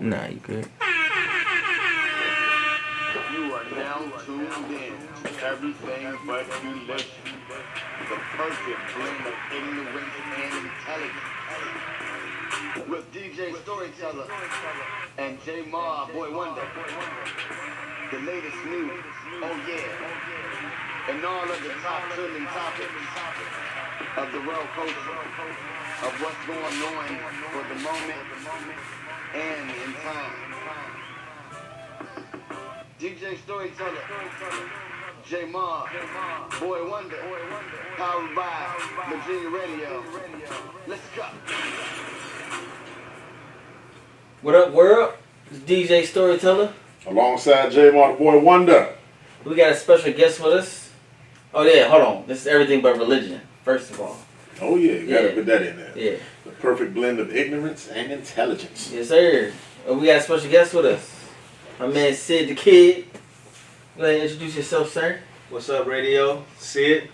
Nah, you good. You are now tuned in to everything but elation. The perfect blend of ignorance and intelligence. With DJ Storyteller and J Ma, Boy Wonder. The latest news, oh yeah, and all of the top trending topics of the world culture, of what's going on for the moment and in time. DJ Storyteller, J Ma, Boy Wonder, powered by Virginia Radio. Let's go. What up, world? It's DJ Storyteller. Alongside J Ma, the Boy Wonder. We got a special guest with us. Oh yeah, hold on. This is everything but religion, first of all. Oh yeah, you gotta put that in there. Yeah. The perfect blend of ignorance and intelligence. Yes, sir. We got a special guest with us. My man Sid the Kid. Go ahead and introduce yourself, sir. What's up, radio? Sid.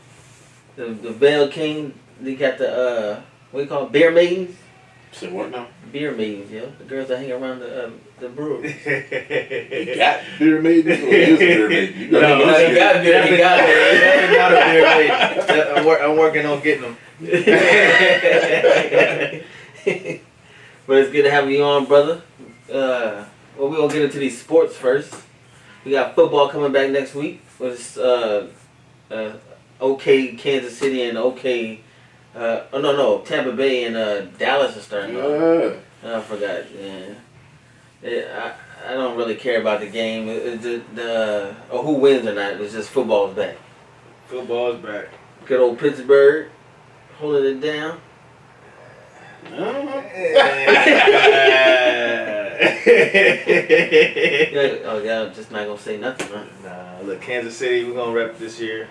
The Veil King. They got the what do you call it? Beer maidens? Say what now? Beer maidens, yo. The girls that hang around the brewery. You got beer maidens or is a beer maiden? You got he got a beer maiden. I'm working on getting them. But it's good to have you on, brother. Well, we're going to get into these sports first. We got football coming back next week. With OK Kansas City and OK... Tampa Bay and Dallas are starting off. I forgot, yeah. I don't really care about the game. Or who wins or not. It's just football's back. Football's back. Good old Pittsburgh holding it down. Oh, y'all just not gonna say nothing, huh? Nah, look, Kansas City, we're gonna rep this year.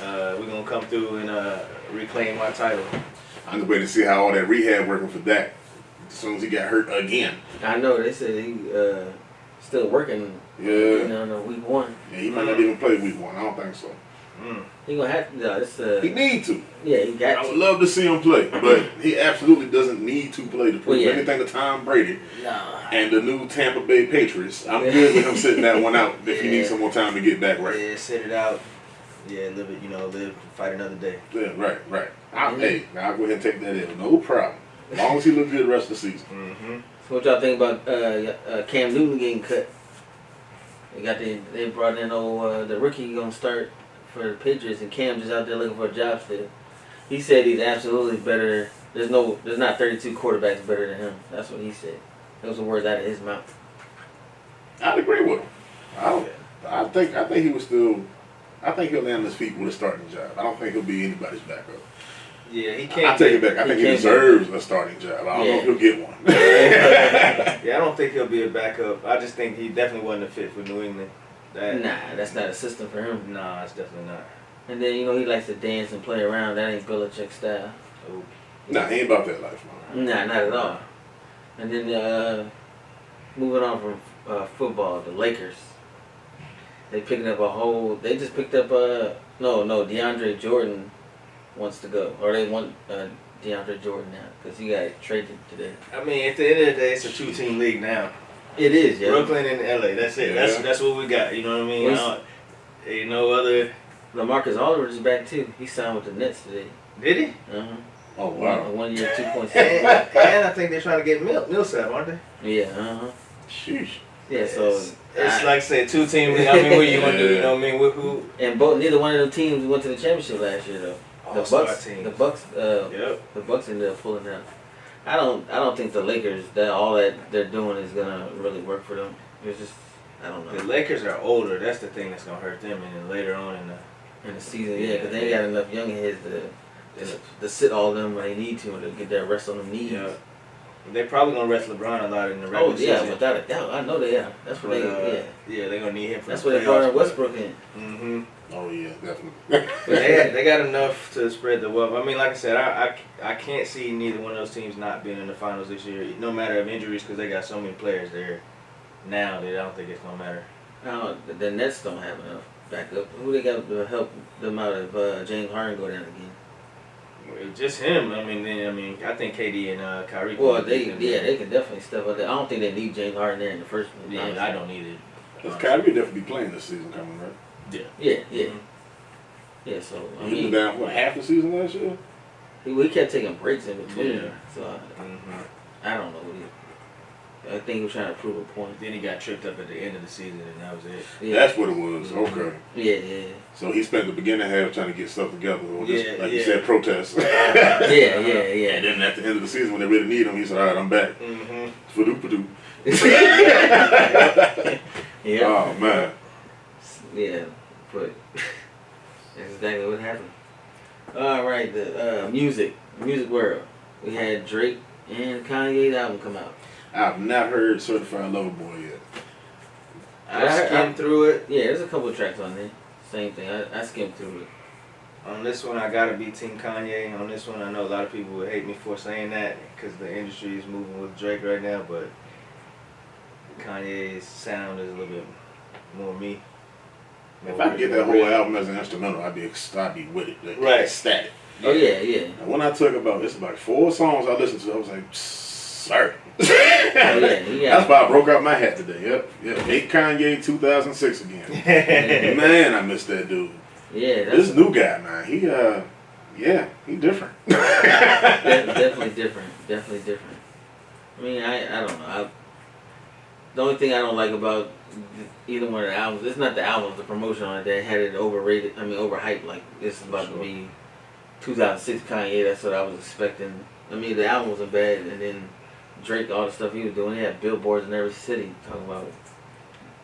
We're gonna come through and reclaim our title. I'm gonna wait to see how all that rehab working for Dak. As soon as he got hurt again. I know they said he still working. Yeah. On week 1. Yeah, he might not even play week 1. I don't think so. He gonna have to. He need to. Yeah, he got to. I would love to see him play, but he absolutely doesn't need to play to prove anything to Tom Brady and the new Tampa Bay Patriots. I'm good with him sitting that one out if he needs some more time to get back right. Yeah, sit it out. Yeah, live it. Live, fight another day. Yeah, right. Hey, now I'll go ahead and take that in. No problem. As long as he looks good the rest of the season. Mm-hmm. So what y'all think about Cam Newton getting cut? They brought in the rookie gonna start for the Patriots, and Cam just out there looking for a job still. He said he's absolutely better. There's not 32 quarterbacks better than him. That's what he said. Those are words out of his mouth. I'd agree with him. I think he was still. I think he'll land on his feet with a starting job. I don't think he'll be anybody's backup. Yeah, he can't. I take it back. I think he deserves a starting job. I don't know if he'll get one. Yeah, I don't think he'll be a backup. I just think he definitely wasn't a fit for New England. That's not a system for him. Nah, it's definitely not. And then he likes to dance and play around. That ain't Belichick style. Oh. Nah, he ain't about that life, man. Nah, not at all. And then moving on from football, the Lakers. They just picked up DeAndre Jordan wants to go, or they want DeAndre Jordan now because he got traded today. I mean, at the end of the day, it's a 2-team league now. It is, yeah. Brooklyn and LA. That's it. Yeah. That's what we got. You know what I mean? Ain't no other. LaMarcus Aldridge is back too. He signed with the Nets today. Did he? Oh wow. 1 year, 2.7. and I think they're trying to get Millsap, aren't they? Yeah. Sheesh. Yeah. So it's like say 2-team league. I mean, what you gonna do? You know what I mean? With who? And neither one of them teams went to the championship last year though. The Bucks ended up pulling out. I don't think the Lakers all that they're doing is gonna really work for them. It's just I don't know. The Lakers are older. That's the thing that's gonna hurt them, and then later on in the season, because they ain't got enough young heads to sit all of them when they need to get their rest on them knees. Yeah. They're probably gonna rest LeBron a lot in the regular season. Oh yeah, without a doubt. I know they are. That's what Yeah, they're gonna need him for. That's where they brought Westbrook in. Mm-hmm. Oh yeah, definitely. But they got enough to spread the wealth. I mean, like I said, I can't see neither one of those teams not being in the finals this year, no matter of injuries, because they got so many players there now that I don't think it's gonna matter. No, the Nets don't have enough backup. Who they got to help them out if James Harden go down again? Just him. I think KD and Kyrie. Well, they can definitely step up there. I don't think they need James Harden there in the first place. Yeah, I don't need it. Because Kyrie definitely playing this season coming, right? Yeah. Yeah. Mm-hmm. Yeah, so He was down for half the season last year. He kept taking breaks in between. Yeah. So I don't know. I think he was trying to prove a point. Then he got tripped up at the end of the season, and that was it. Yeah. That's what it was. Okay. Yeah. So he spent the beginning half trying to get stuff together, or just, like you yeah. said, protest. Yeah. And then at the end of the season, when they really need him, he said, "All right, I'm back." Fadoo. Yeah. Oh man. Yeah, but that's exactly what happened. All right, the music world. We had Drake and Kanye's album come out. I've not heard Certified Lover Boy yet. I skimmed through it. Yeah, there's a couple of tracks on there. Same thing. I skimmed through it. On this one, I gotta be Team Kanye. On this one, I know a lot of people would hate me for saying that because the industry is moving with Drake right now, but Kanye's sound is a little bit more me. If I could get that whole album as an instrumental, I'd be with it. Like, Right. Ecstatic. Oh yeah. And when I took it's like 4 songs I listened to, I was like, sir. That's why I broke out my hat today. Yep. Hate Kanye 2006 again. Man, I miss that dude. Yeah. This new guy, man, he different. Definitely different. I mean, I don't know. The only thing I don't like about either one of the albums, it's not the albums, the promotion on it that had it overhyped. Like this is about to be 2006 Kanye. That's what I was expecting. I mean, the album wasn't bad, and then Drake, all the stuff he was doing, he had billboards in every city talking about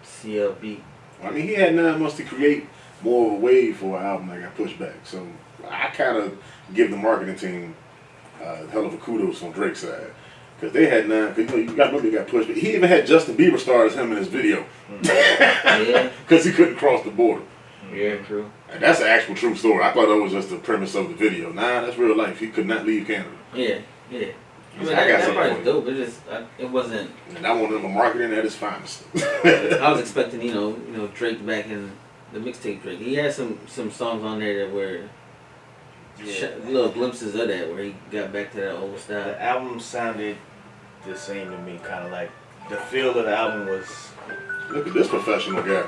CLB. I mean, he had 9 months to create more of a wave for an album that got pushed back. So I kind of give the marketing team hell of a kudos on Drake's side. Because they had 9, because you got to remember he got pushed. But he even had Justin Bieber stars him in his video. Yeah. Because he couldn't cross the border. Yeah, true. And that's an actual true story. I thought that was just the premise of the video. Nah, that's real life. He could not leave Canada. Yeah. I mean, I got that part something is for you. dope. It just, it wasn't. And I wanted him marketing at his finest. I was expecting, Drake back in the mixtape Drake. He had some songs on there that were little glimpses of that, where he got back to that old style. The album sounded the same to me, kind of like the feel of the album was. Look at this professional guy.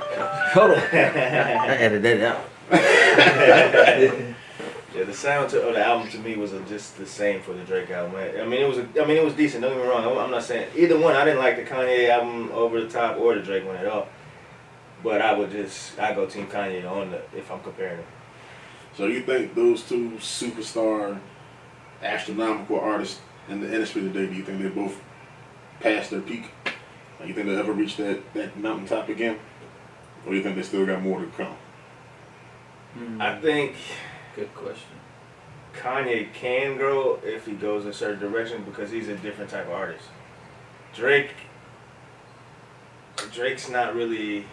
Hold on. I added that out. Yeah, the sound of the album to me was just the same for the Drake album. I mean, it was decent. Don't get me wrong. I'm not saying either one. I didn't like the Kanye album over the top or the Drake one at all. But I go Team Kanye if I'm comparing them. So you think those two superstar, astronomical artists in the industry today, do you think they both passed their peak? Like, you think they'll ever reach that mountaintop again? Or do you think they still got more to come? I think Good question. Kanye can grow if he goes in a certain direction because he's a different type of artist. Drake's not really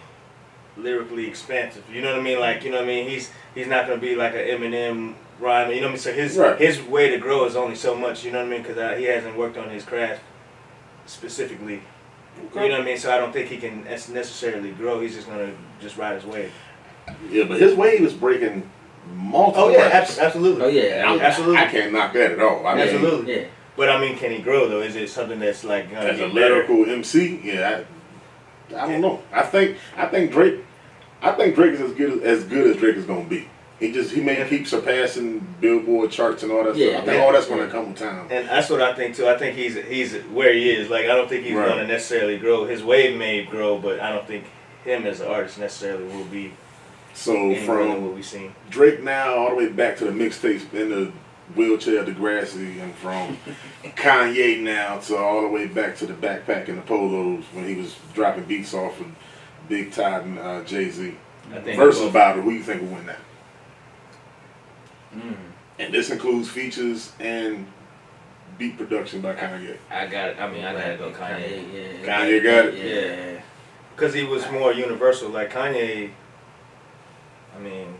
lyrically expansive. You know what I mean? Like, you know what I mean? He's not gonna be like an Eminem rhyme. You know what I mean? So his way to grow is only so much. You know what I mean? Because he hasn't worked on his craft specifically. Okay. You know what I mean? So I don't think he can necessarily grow. He's just gonna ride his wave. Yeah, but his wave is breaking multiple. Absolutely. Oh yeah, absolutely. I can't knock that at all. Absolutely. Yeah. But I mean, can he grow though? Is it something that's like gonna as a get better? lyrical MC? Yeah, I don't know. I think Drake is as good as Drake is gonna be. He may keep surpassing Billboard charts and all that stuff. I think all that's gonna come with time. And that's what I think too. I think he's where he is. Like, I don't think he's gonna necessarily grow. His wave may grow, but I don't think him as an artist necessarily will be. So from what we've seen. Drake now all the way back to the mixtapes in the wheelchair, Degrassi, and from Kanye now to all the way back to the backpack and the polos when he was dropping beats off of Big Todd and Jay-Z. Versus battle, who you think will win that? And this includes features and beat production by Kanye. I got it. I gotta go Kanye. Yeah. Kanye got it? Yeah. Because he was more universal. Like Kanye, I mean,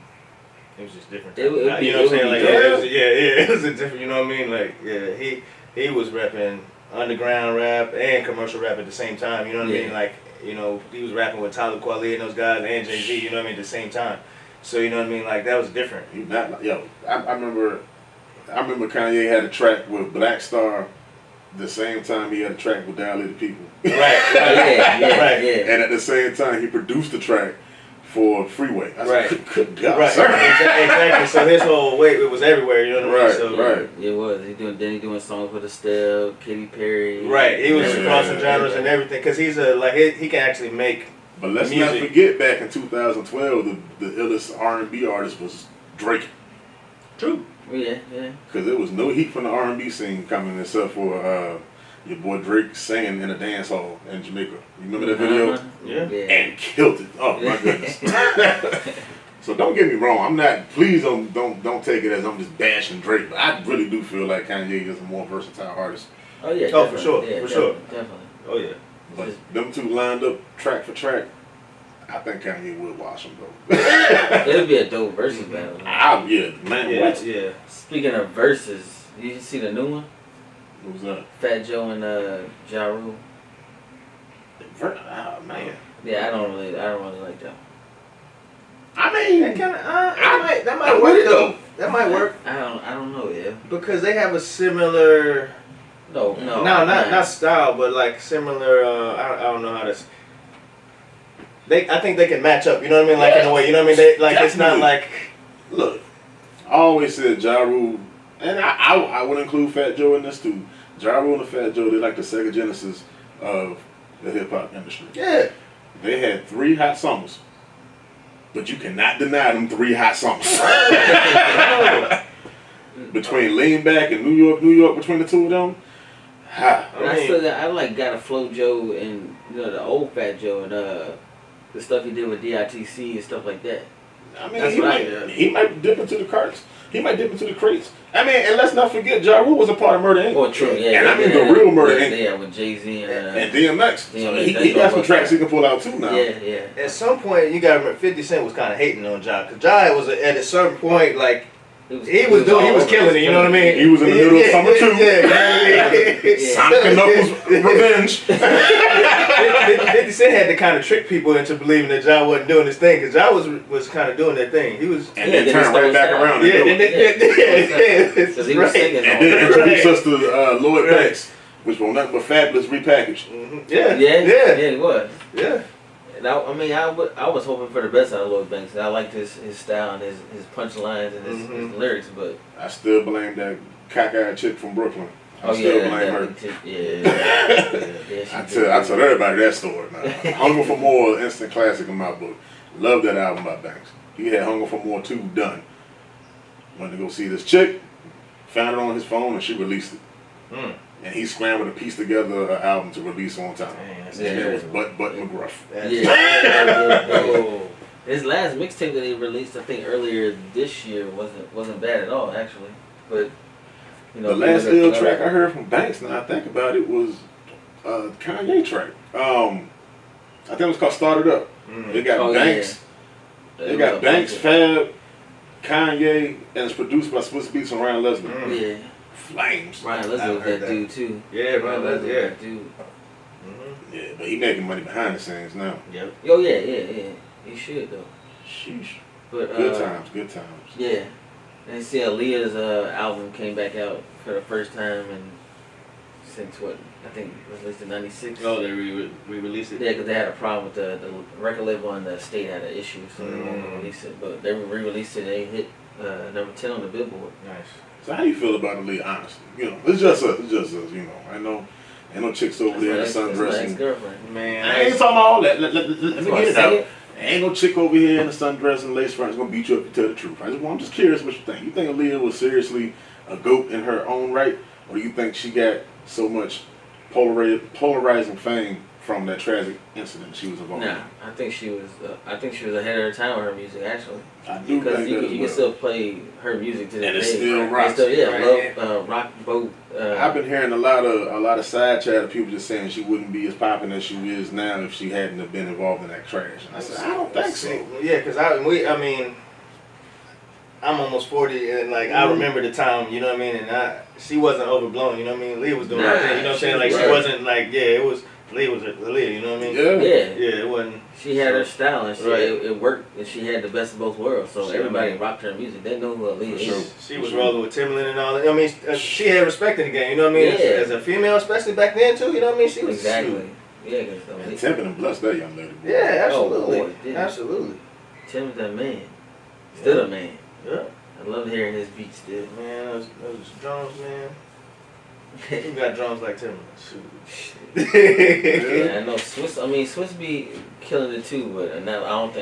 it was just different. You know what I'm saying? Like, it was a different, you know what I mean? Like, yeah, he was rapping underground rap and commercial rap at the same time. You know what I mean? Like, you know, he was rapping with Talib Kweli and those guys and Jay-Z, you know what I mean, at the same time. So, you know what I mean? Like, that was different. I remember I remember Kanye had a track with Black Star the same time he had a track with Dilated People. Right. Yeah. And at the same time, he produced the track for Freeway. I said, good God, Right. sir. Exactly. So his whole weight, it was everywhere. You know what I mean? So, Right. It was. He doing songs with Estelle, Katy Perry. Right. He was crossing genres and everything because he's he can actually make. But let's music. not forget, back in 2012, the illest R&B artist was Drake. True. Yeah. Because there was no heat from the R&B scene coming except for your boy Drake singing in a dance hall in Jamaica. You remember that video? Yeah. And killed it. Oh my goodness. So don't get me wrong. I'm not. Please don't take it as I'm just bashing Drake. But I really do feel like Kanye is a more versatile artist. Oh yeah. Oh, for sure. Yeah, For sure. Definitely. Oh yeah. But them two lined up track for track, I think Kanye would wash them though. It'll be a dope versus battle. Yeah, man. Yeah. What? Yeah. Speaking of verses, you see the new one? What was that? Fat Joe and Ja Rule. Oh man. Yeah, I don't really like that one. I mean, That kind of that might work though. That might work I don't know, yeah. because they have a similar. No, not style, but like similar. I don't know how to. I think they can match up. You know what I mean? Like in a way. You know what I mean? They like it's not like. Look, I always said Ja Rule, and I would include Fat Joe in this too. Ja Rule and Fat Joe, they're like the Sega Genesis of the hip hop industry. Yeah. They had 3 hot summers, but you cannot deny them 3 hot summers. Between Lean Back and New York, between the two of them. I like Gotta Flow Joe and the old Fat Joe and the stuff he did with DITC and stuff like that. I mean, he might dip into the carts. He might dip into the crates. I mean, and let's not forget, Ja Rule was a part of Murder Inc. Oh, true, yeah. And I mean the real Murder Inc. Yeah, with Jay-Z and DMX. So he got some tracks he can pull out too now. Yeah. At some point, you gotta remember, 50 Cent was kind of hating on Ja, because Ja was at a certain point like. He was killing it, you know what I mean? He was in the middle of summer too. Yeah. Sonic and Knuckles Revenge. 50 Cent had to kind of trick people into believing that Ja wasn't doing his thing, because Ja was kind of doing that thing. He was. And then turned right back around. Because he was singing. And then introduced us to Lloyd Banks, which was nothing but Fabulous repackaged. Yeah, he was. Yeah. And I was hoping for the best out of Lloyd Banks. I liked his style and his punchlines and his lyrics, but I still blame that cockeyed chick from Brooklyn. I blame her. I tell everybody that story now. Hunger for More, instant classic in my book. Love that album by Banks. He had Hunger for More 2 done. Went to go see this chick, found it on his phone, and she released it. And he scrambled to piece together an album to release on time. And it was Butt McGruff. His last mixtape that he released, I think earlier this year, wasn't bad at all, actually. But the last ill track I heard from Banks, now I think about it, was a Kanye track. I think it was called Started Up. They got Banks. Yeah. They got Banks, Fab, Kanye, and it's produced by Swiss Beats and Ryan Leslie. Yeah. Flames. Ryan Leslie was that dude too. Yeah, Ryan Leslie, that dude. Yeah, but he making money behind the scenes now. Yep. Oh yeah. He should though. Sheesh. But good times. Yeah. And see, Aaliyah's album came back out for the first time since what? I think it was released in '96. Oh, they re-released it? Yeah, because they had a problem with the record label and the state had an issue, so they won't release it. But they re-released it. They hit number 10 on the Billboard. Nice. So how do you feel about Aaliyah, honestly? It's just us, you know. Ain't no chicks over there in the sundressing. Man, I ain't talking about all that. Let me get it out. Ain't no chick over here in the sundress and lace front is gonna beat you up to tell the truth. I'm just curious what you think. You think Aaliyah was seriously a goat in her own right, or do you think she got so much polarizing fame from that tragic incident she was involved in? Nah, I think she was ahead of her time with her music, actually. I do because think you can still play her music to this day. And it still rocks. Love, Rock Boat. I've been hearing a lot of side chat of people just saying she wouldn't be as popular as she is now if she hadn't have been involved in that crash. And I said, I don't think so. Yeah, because I'm almost 40, and I remember the time, she wasn't overblown, you know what I mean? Leah was doing her thing, you know what I'm saying? She wasn't it was Lee was Lee, you know what I mean? Yeah. Yeah. Yeah, it wasn't. She had her style and Right. it worked, and she had the best of both worlds. So She- everybody rocked her music. They know who Aaliyah For sure. is. She was rolling with Timberland and all that. I mean, she had respect in the game. You know what I mean? Yeah. As a female, especially back then too. You know what I mean? She was Exactly. Yeah, And because Timberland blessed that young lady. Boy. Yeah, absolutely, Oh, boy, didn't he? absolutely. Tim's that man. Still a man. Yeah, I love hearing his beats still. man, those drums, man. Who got drums like Timberland? Shoot. Yeah, I know Swiss be killing it too, but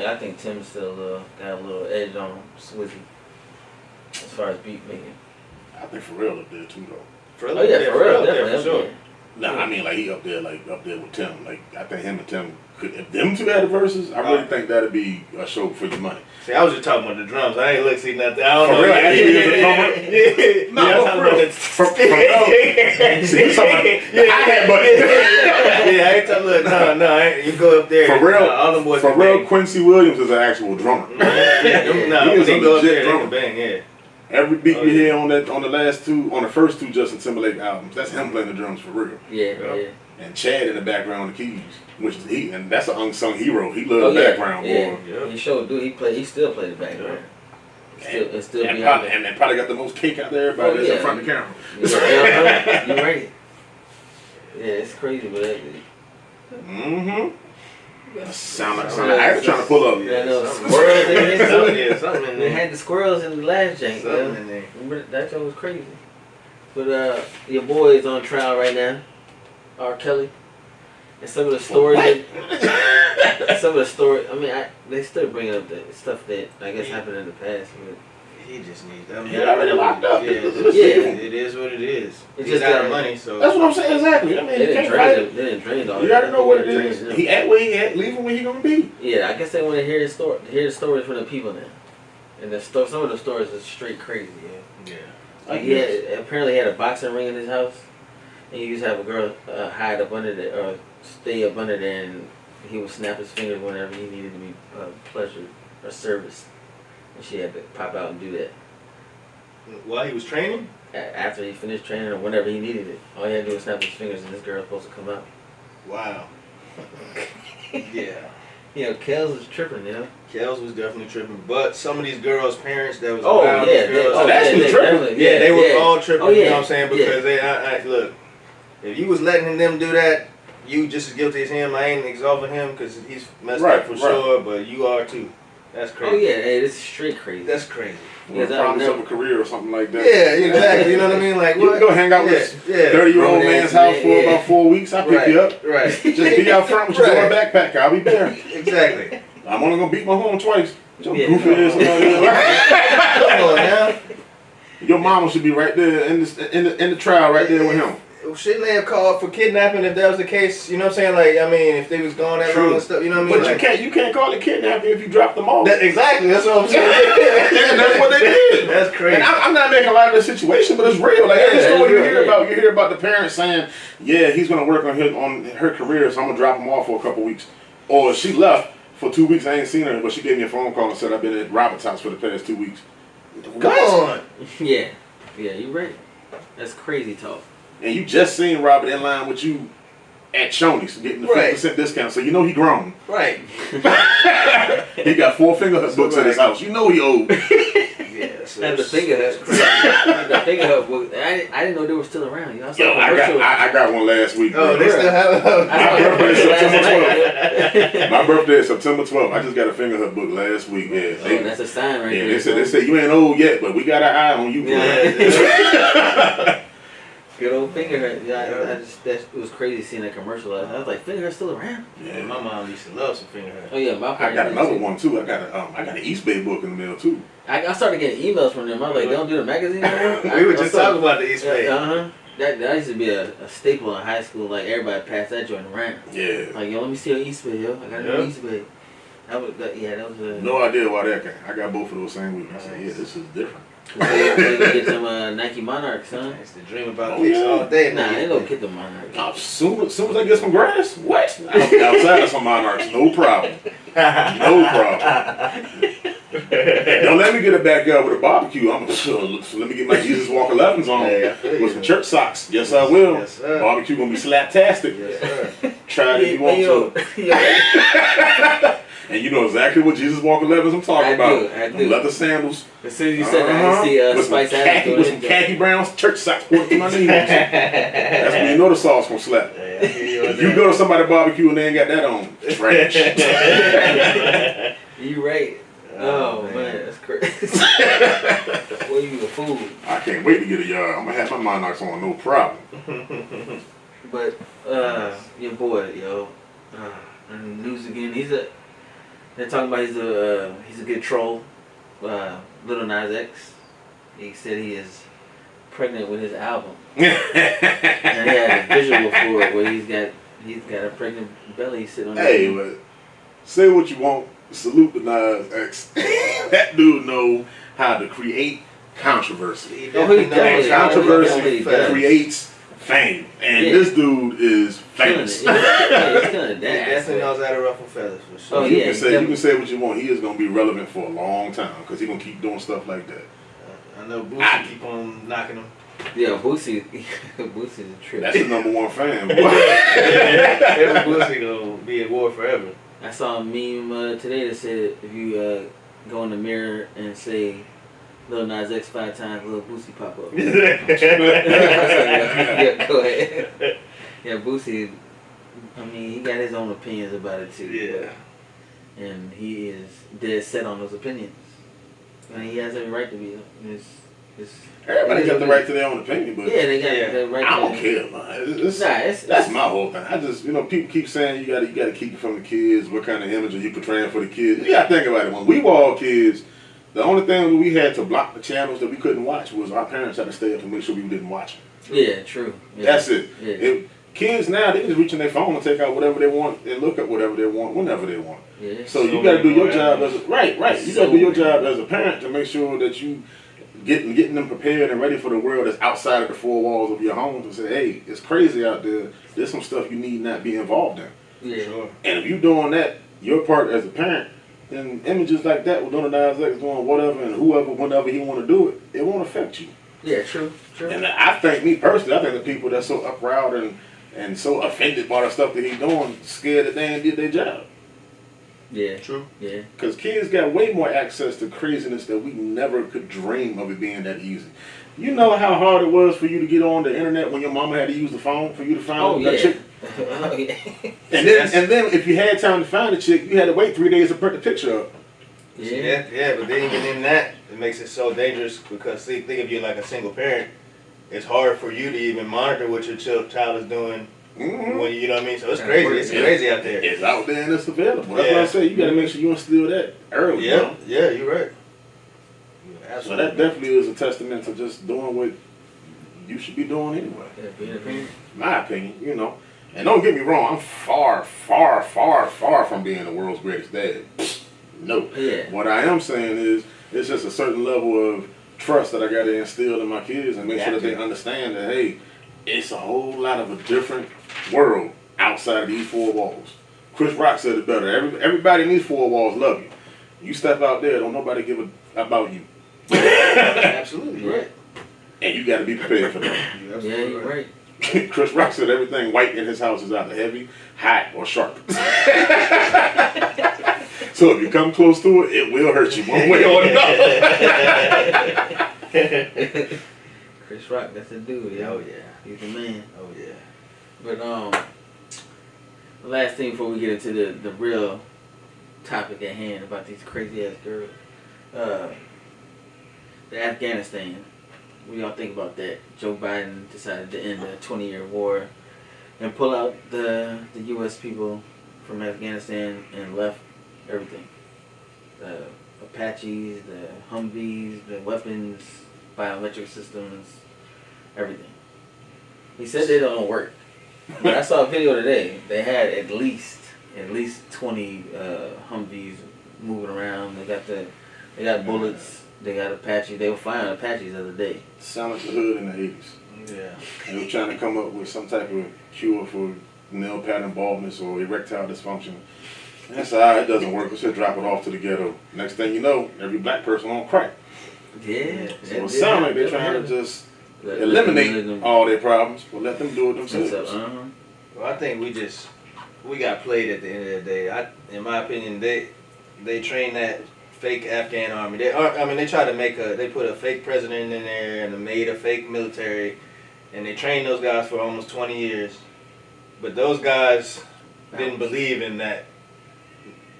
I think Tim still got a little edge on Swizzy as far as beat making. I think for real up there too though. For Oh yeah, for real, definitely for up sure. there. Nah, I mean like he up there with Tim. Like I think him and Tim could, if them two had the verses, I really think that'd be a show for your money. See, I was just talking about the drums. I ain't look see nothing. I don't For know. real, actually, as a drummer? Yeah. No, Yeah, I'm for talking real. about the- See, you talking about the hi-hat button. Yeah, I ain't talking. Look, no, I ain't, you go up there. For real, all them boys for can real, bang. Quincy Williams is an actual drummer. No, He when is they a go up legit there, they drummer. can bang. Yeah. Every beat Oh, you yeah. hear on the first two Justin Timberlake albums, that's him playing the drums for real. Yeah, Yeah. yeah. And Chad in the background on the keys, and that's an unsung hero. He loves Oh the yeah, background yeah. boy. Yeah. He showed, dude. He still played the background. It still And be probably, out there. and they probably got the most cake out there. Everybody Oh, that's yeah. in front of the camera. Yeah, you're right. Yeah, it's crazy, but Sound like I was trying to pull up. Yeah, no, something. squirrels in there too. Yeah, something in They there. had the squirrels in the last jank, Something man. in there. Remember that show was crazy. But your boy is on trial right now, R. Kelly, and some of the stories. Some of the stories. I mean, they still bringing up the stuff that I guess happened in the past. But He just needs. I mean, He already locked up. Yeah, Yeah. it is what it is. It's He's just out of that- money, so. That's what I'm saying exactly. I mean, they you didn't can't drain fight it. it. They didn't drain all You that. gotta know what it They drained is. him. He at where he at, leaving where he gonna be. Yeah, I guess they want to hear the stories from the people now, and some of the stories are straight crazy. Yeah. Yeah. Like apparently he had a boxing ring in his house, and he used to have a girl hide up under there or stay up under there, and he would snap his fingers whenever he needed to be pleasured or serviced, and she had to pop out and do that While he was training. after he finished training or whenever he needed it. All he had to do was snap his fingers, and this girl was supposed to come out. Wow. Yeah. You know, Kels is tripping, you know. Kels was definitely tripping, but some of these girls' parents that was Oh around yeah, these girls, that's who's tripping. definitely, yeah, they were all tripping. Oh, You know yeah, what I'm saying? Because they, look, if you was letting them do that, you just as guilty as him. I ain't exalting him because he's messed Right, up for right. sure, but you are too. That's crazy. Oh yeah, hey, this is straight crazy. That's crazy. With Yeah, a promise that- of a career or something like that. Yeah, exactly. You know what I mean? Like, You can what? go hang out with Yeah, a 30-year-old Grown man's ass house man, for yeah. about 4 weeks. I'll pick you up. Right. Just be out front with your Right. backpack. I'll be there. Exactly. I'm only gonna beat my home twice. Your Yeah. goofy ass. Come on now. Your mama should be right there in the trial, right there with him. Shouldn't they have called for kidnapping if that was the case? You know what I'm saying? Like, I mean, if they was gone that True. long and stuff, you know what I mean? But Like, you can't call it kidnapping if you drop them off. exactly. That's what I'm saying. And that's what they did. That's crazy. And I'm not making a lot of the situation, but it's real. Like every Yeah, story it's you real, hear yeah. about, you hear about the parents saying, "Yeah, he's gonna work on her career, so I'm gonna drop him off for a couple weeks." Or she left for 2 weeks. I ain't seen her, but she gave me a phone call and said I've been at Robert's house for the past 2 weeks. Come on. Yeah, you're right. That's crazy talk. And you just seen Robert in line with you at Shoney's getting the Right. 50% discount, so you know he grown. Right. He got 4 finger books at his house. You know he old. Yeah. So And the finger hut, the finger hut book. I didn't know they were still around. You know, I saw Yo, commercials. I got one last week. Oh, bro. they still have I saw My birthday is commercials September last 12th. night. My birthday is September 12th. I just got a finger hut book last week. Yeah, Oh, that's a sign right yeah. there. They said you ain't old yet, but we got our eye on you. Bro. Yeah. Good old finger hut. Yeah, it was crazy seeing that commercial. I was like, finger hut still around? Yeah. My mom used to love some finger hut. Oh yeah, my I parents got did another too. one too. I got an East Bay book in the mail too. I started getting emails from them. I was like, they don't do the magazine anymore? We were just talking about the East Bay. Uh-huh. That used to be a staple in high school. Like, everybody passed that joint around. Yeah. Like, yo, let me see your East Bay, yo. I got Yeah. an East Bay. That was a... No idea why that came. I got both of those same week. I said, yeah, this is different. They get them Nike Monarchs, huh? I used to dream about Oh, kicks yeah. all day. Nah, they don't get the Monarchs. As soon as I get some grass, what? Outside of some monarchs, no problem. No problem. Don't let me get a backyard with a barbecue. So let me get my Jesus Walk 11s on Yeah, I feel you. with some church socks. Yes, I will. Yes, sir. Barbecue gonna be slaptastic. Yes, sir. Try it if you want to. And you know exactly what Jesus Walker Leathers I'm talking about. I do. Leather sandals. As soon as you said that, I see with Spice some Adams with some khaki brown church socks poured through my knees. That's when you know the sauce gonna slap. If you go to somebody's barbecue and they ain't got that on, trash. You right. Oh man, that's crazy. Well, you a fool. I can't wait to get a yard. I'm gonna have my monarchs on, no problem. But your boy, yo, in the news again. They're talking about he's a good troll. Lil Nas X. He said he is pregnant with his album. And he had a visual for it where he's got a pregnant belly sitting on. Hey, but say what you want. Salute the Nas X. That dude know how to create controversy. Controversy creates fame, and this dude is famous. He's killing it. He definitely knows how to ruffle feathers for sure. Oh, you yeah, can say what you want. He is gonna be relevant for a long time because he's gonna keep doing stuff like that. I know Boosie keep on knocking him. Yeah, Boosie's a trip. That's the #1 fan. Every Boosie gonna be at war forever. I saw a meme today that said if you go in the mirror and say Lil Nas X 5 times, Lil Boosie pop up. Yeah, go ahead. Yeah, Boosie, I mean, he got his own opinions about it too. Yeah. And he is dead set on those opinions. I mean, he has every right to be. Everybody got the right to their own opinion, but yeah, they got the right. I don't care, man. That's my whole thing. I just, people keep saying you gotta keep it from the kids. What kind of image are you portraying for the kids? You gotta think about it. When we were all kids, the only thing we had to block the channels that we couldn't watch was our parents had to stay up and make sure we didn't watch them. Yeah, true. Yeah. That's it. Yeah. Kids now, they just reach in their phone and take out whatever they want and look at whatever they want whenever they want. Yeah. So you got to do your job as right. You got to do your job as a parent to make sure that you getting them prepared and ready for the world that's outside of the four walls of your home to say, hey, it's crazy out there. There's some stuff you need not be involved in. Yeah. Sure. And if you're doing that, your part as a parent, then images like that with Lil Nas X doing whatever and whoever, whenever he want to do it, it won't affect you. Yeah, true. And I think, me personally, I think the people that's so uproud and so offended by the stuff that he's doing, scared that they ain't did their job. Yeah. True. Yeah. Because kids got way more access to craziness that we never could dream of it being that easy. You know how hard it was for you to get on the internet when your mama had to use the phone for you to find that chick? Oh, yeah. And then if you had time to find a chick, you had to wait 3 days to print the picture up. Yeah, but then even in that, it makes it so dangerous because think if you're like a single parent, it's hard for you to even monitor what your child is doing. Mm-hmm. When you know what I mean, so it's crazy. It's crazy out there. It's out there and it's available. That's what I say. You got to make sure you instill that early. Yeah, yeah, you're right. So that definitely is a testament to just doing what you should be doing anyway. Yeah, being a parent. My opinion, And don't get me wrong, I'm far, far, far, far from being the world's greatest dad. No. Yeah. What I am saying is, it's just a certain level of trust that I got to instill in my kids and make sure that they understand that, hey, it's a whole lot of a different world outside of these four walls. Chris Rock said it better. Everybody in these four walls love you. You step out there, don't nobody give a about you. Absolutely right. And you got to be prepared for that. Yeah, you're right. Chris Rock said everything white in his house is either heavy, hot, or sharp. So if you come close to it, it will hurt you one way or another. Chris Rock, that's the dude. Yeah. Oh yeah. He's the man. Oh yeah. But the last thing before we get into the real topic at hand about these crazy ass girls, the Afghanistan. What do y'all think about that? Joe Biden decided to end a 20-year war and pull out the U.S. people from Afghanistan and left everything. The Apaches, the Humvees, the weapons, biometric systems, everything. He said they don't work. But I saw a video today. They had at least 20 Humvees moving around. They got bullets. They got Apache. They were flying Apaches the other day. Sound like the hood in the 80s. Yeah. They were trying to come up with some type of cure for male pattern baldness or erectile dysfunction. That's it doesn't work. Let's just drop it off to the ghetto. Next thing you know, every black person on crack. Yeah. So it sounds like they're trying to just eliminate all their problems, but let them do it themselves. Well, I think we just we got played at the end of the day. In my opinion, they trained that fake Afghan army. They tried to they put a fake president in there and made a fake military, and they trained those guys for almost 20 years. But those guys didn't believe in that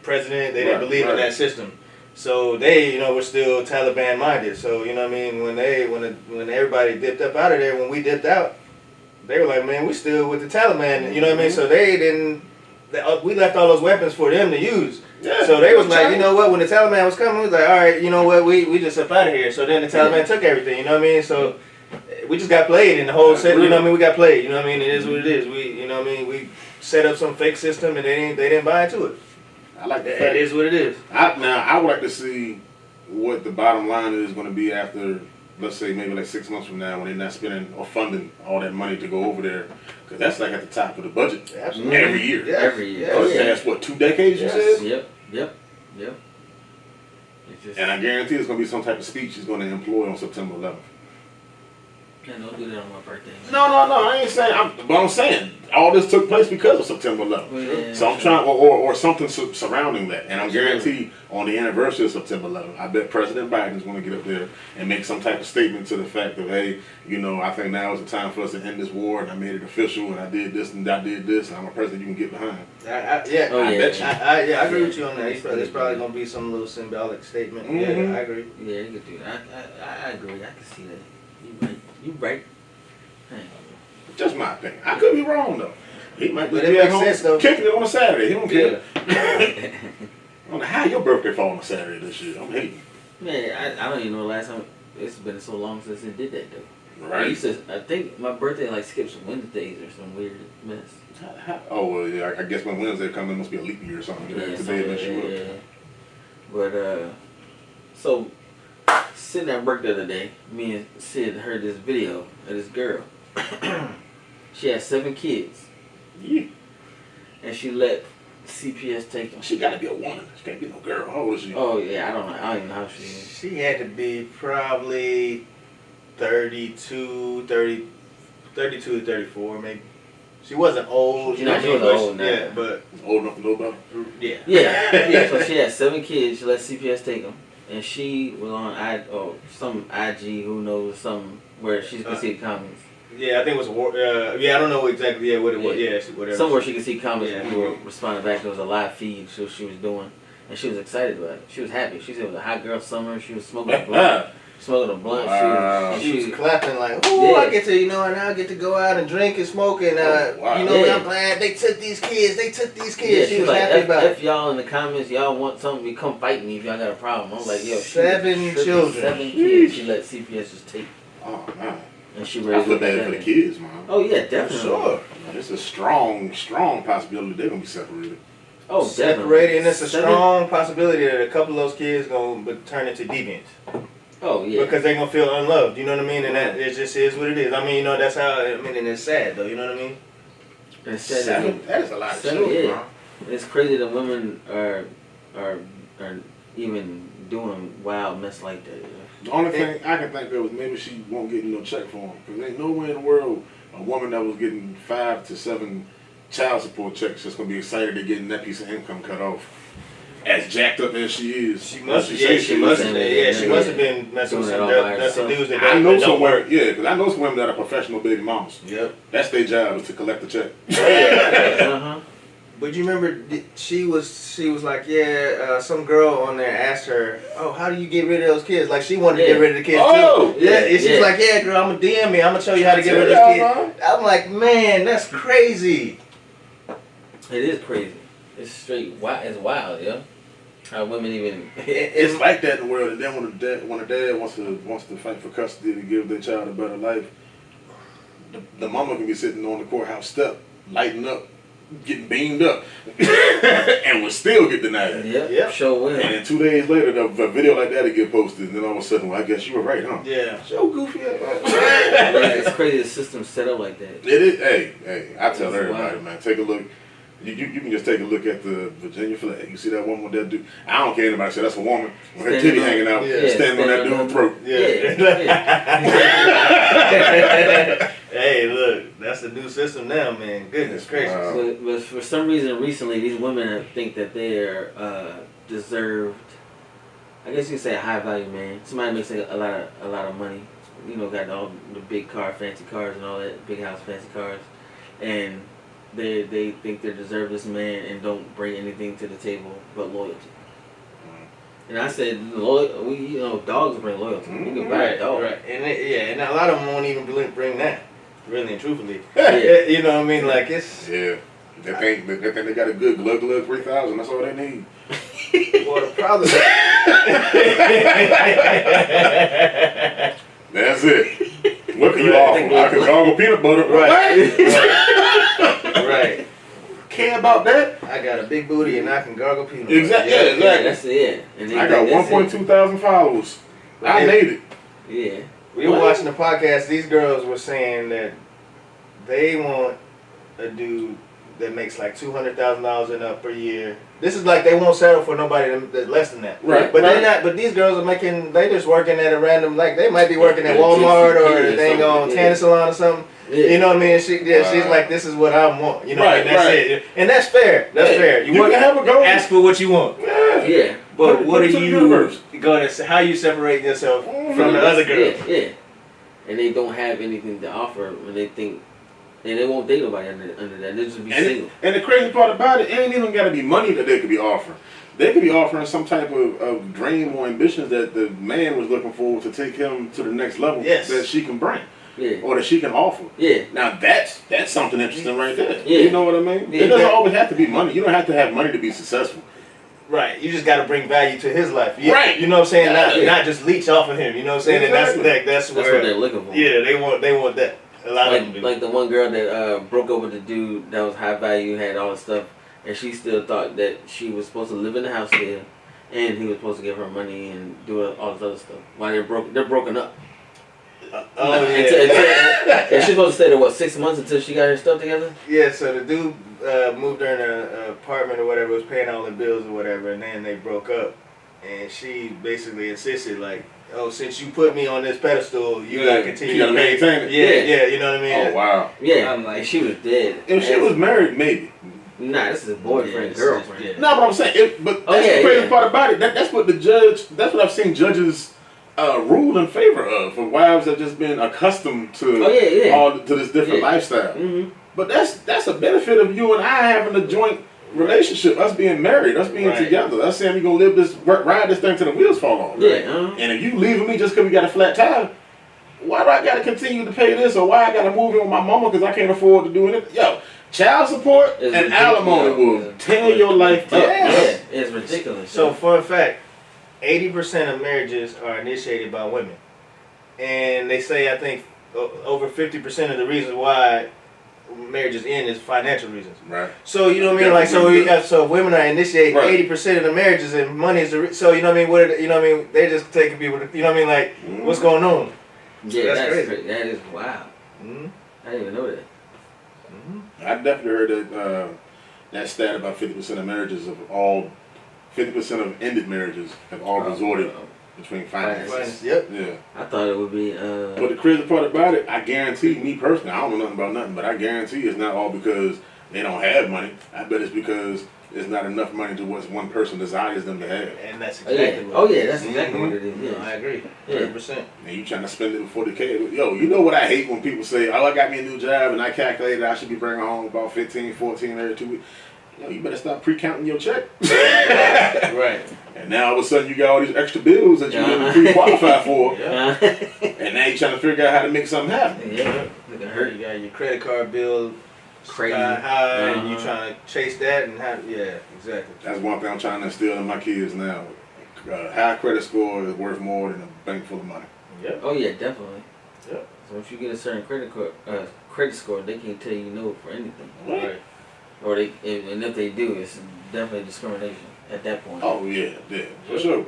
president. They didn't believe in that system. So they, were still Taliban minded. So when everybody dipped up out of there, when we dipped out, they were like, man, we still with the Taliban. You know what I mean? So they didn't. We left all those weapons for them to use. Yeah, so they was like, you know what? When the Taliban was coming, we was like, all right, you know what? We just up out of here. So then the Taliban took everything. You know what I mean? So we just got played in the whole set. You know what I mean? We got played. You know what I mean? It is what it is. We set up some fake system and they didn't buy into it. I like that. It is what it is. I would like to see what the bottom line is going to be after, let's say, maybe like 6 months from now when they're not spending or funding all that money to go over there. Because that's like at the top of the budget. Absolutely. Every year. Yes. Every year. Oh, that's what, 2 decades you said? Yep. And I guarantee there's going to be some type of speech he's going to employ on September 11th. Yeah, don't do that on my birthday. No, I ain't saying. But I'm saying all this took place because of September 11th. Yeah, so I'm trying, or something surrounding that. And I'm guaranteed on the anniversary of September 11th, I bet President Biden's going to get up there and make some type of statement to the fact of, hey, I think now is the time for us to end this war, and I made it official, and I did this, and I did this, and I'm a president you can get behind. I bet you. I agree with you on that. There's probably going to be some little symbolic statement. Mm-hmm. Yeah, I agree. Yeah, you could do that. I agree. I can see that. You right. Just my opinion. I could be wrong though. He might be at home kicking it on a Saturday. He don't care. I don't know how your birthday fall on a Saturday this year. I'm hating. Man, I don't even know the last time. It's been so long since it did that though. Right. I think my birthday like skips Wednesdays or some weird mess. Well, yeah. I guess when Wednesday comes, it must be a leap year or something. Yeah. But so. Sitting at work the other day, me and Sid heard this video of this girl. She has 7 kids. Yeah. And she let CPS take them. She gotta be a woman. She can't be no girl. How old is she? Oh, yeah, I don't know. I don't even know how she is. She had to be probably 32 to 34, maybe. She wasn't old. She wasn't old now. Yeah, but old enough to know about her. Yeah. So she had 7 kids. She let CPS take them. And she was on some IG, who knows, some where she could see the comments. Yeah, I think it was I don't know exactly what it was. Yeah, whatever. Somewhere she could see comments and people were responding back. There was a live feed she was doing. And she was excited about it. She was happy. She said it was a hot girl summer. She was smoking a blunt. Wow. She was clapping like, oh, I get to, now I get to go out and drink and smoke and, I'm glad they took these kids. Yeah, she was like, happy about it. If y'all in the comments, y'all want something, you come fight me if y'all got a problem. I'm like, yo, 7 children. 7 kids. She let CPS just take. Oh, man. And she ready I feel bad for the kids, man. Oh, yeah, definitely. Sure. It's a strong possibility they're going to be separated. Oh, separated, and it's a strong possibility that a couple of those kids going to turn into deviants. Oh, yeah. Because they're going to feel unloved, you know what I mean? And that it just is what it is. I mean, that's how, and it's sad, though, you know what I mean? It's sad. 7? That is a lot of children, yeah. It's crazy that women are even doing wild mess like that. The only thing I can think of is maybe she won't get no check for him. Because there ain't nowhere in the world a woman that was getting 5 to 7 child support checks just going to be excited to getting that piece of income cut off. As jacked up as she is, she must have been messing with some dudes that I know some work. Yeah, because I know some women that are professional baby mamas. Yep, that's their job, is to collect the check. But you remember, she was like, some girl on there asked her, oh, how do you get rid of those kids? Like, she wanted to get rid of the kids too. Yeah, and she's like, yeah, girl, I'm gonna DM me. I'm gonna show you how to get rid of those kids. I'm like, man, that's crazy. It is crazy. It's straight wild. It's wild, yeah. How women even it's like that in the world. And then when a dad wants to fight for custody to give their child a better life, the mama can be sitting on the courthouse step, lighting up, getting beamed up, and will still get denied. Yep. Sure will. And then 2 days later, the video like that will get posted, and then all of a sudden, well, I guess you were right, huh? Yeah. So goofy. It's crazy the system's set up like that. It is. Hey, I tell everybody, man, take a look. You can just take a look at the Virginia flag. You see that woman with that dude? I don't care anybody say that's a woman with her titty hanging out, standing on that dude throat. Yeah. Hey, look. That's the new system now, man. Goodness gracious. Wow. But for some reason, recently, these women think that they're deserved. I guess you could say a high value man. Somebody makes a lot of money. You know, got all the big car, fancy cars, and all that, big house, fancy cars, and they think they deserve this man and don't bring anything to the table but loyalty. And I said, dogs bring loyalty. You can buy a dog. Right. And a lot of them won't even bring that. Really and truthfully. Yeah. You know what I mean? Like, it's... Yeah. They think they got a good glug 3000. That's all they need. Well, the problem... That's it. What can you offer? I can gargle peanut butter. Right. Care about that? I got a big booty and I can gargle peanut butter. Exactly. Yeah, Exactly. that's it. And I got 1.2 thousand followers. I made it. Yeah. We were watching the podcast. These girls were saying that they want a dude that makes like $200,000 and up per year. This is like they won't settle for nobody that's less than that. Right. But they're not. But these girls are making. They just working at a random. Like they might be working at Walmart or they on tanning salon or something. Yeah. You know what I mean? She's like, this is what I want. You know what I mean? That's it. And that's fair. That's fair. You can have a go. Ask for what you want. Yeah. But what are you going to? How you separate yourself from the other girls? Yeah. And they don't have anything to offer when they think. And they won't date nobody under that. They just be single. And the crazy part about it ain't even got to be money that they could be offering. They could be offering some type of dream or ambitions that the man was looking for to take him to the next level that she can bring. Yeah. Or that she can offer. Yeah. Now that's something interesting right there. Yeah. You know what I mean? Yeah, it doesn't always have to be money. You don't have to have money to be successful. Right. You just got to bring value to his life. Right. You know what I'm saying? Not just leech off of him. You know what I'm saying? Exactly. And that's what they're looking for. Yeah, they want that. A lot of them do. Like the one girl that broke up with the dude that was high value, had all this stuff, and she still thought that she was supposed to live in the house there, and he was supposed to give her money and do all this other stuff. While they're broken up. And she's supposed to stay there 6 months until she got her stuff together. Yeah. So the dude moved her in an apartment or whatever, was paying all the bills or whatever, and then they broke up, and she basically insisted like, oh, since you put me on this pedestal, you gotta continue to maintain it. Yeah, you know what I mean? Oh wow. Yeah, I'm like, she was dead. If she was married, maybe. Nah, this is a boyfriend, girlfriend. Yeah. No, but I'm saying, that's the crazy part about it. That's what that's what I've seen judges ruled in favor of for wives that just been accustomed to to this different lifestyle. Mm-hmm. But that's a benefit of you and I having a joint relationship, us being married, us being together, us saying we gonna ride this thing till the wheels fall off. Right? Yeah. And if you leaving me just because we got a flat tire, why do I gotta continue to pay this, or why I gotta move in with my mama because I can't afford to do anything? Yo, child support and alimony will tear your life up. Yeah, it's ridiculous. So, fun fact, 80% of marriages are initiated by women, and they say I think over 50% of the reasons why marriages end is financial reasons. Right. So you know what I mean? Like so women are initiating 80% of the marriages, and money is so you know what I mean? You know what I mean? They just taking people to, you know what I mean? Like what's going on? Yeah, that's crazy. That is wow. Mm-hmm. I didn't even know that. Mm-hmm. I definitely heard that stat about 50% of marriages 50% of ended marriages have all resorted between finances. Yep. Yeah. I thought it would be. But the crazy part about it, I guarantee, me personally, I don't know nothing about nothing, but I guarantee it's not all because they don't have money. I bet it's because there's not enough money to what one person desires them to have. And that's exactly what that's exactly what it is. Yeah, I agree. 100%. And you trying to spend it before the kid. Yo, you know what I hate when people say, oh, I got me a new job and I calculated I should be bringing home about 15, 14 every 2 weeks. Yo, you better stop pre-counting your check. Right. And now all of a sudden you got all these extra bills that you didn't pre-qualify for. And now you're trying to figure out how to make something happen. Yeah. You got your credit card bill crazy high, and you trying to chase that and exactly. That's one thing I'm trying to instill in my kids now. High credit score is worth more than a bank full of money. Yep. Oh yeah, definitely. Yep. So if you get a certain credit score, they can't tell you no for anything. Right. Or and if they do, it's definitely discrimination at that point. Oh yeah, for sure.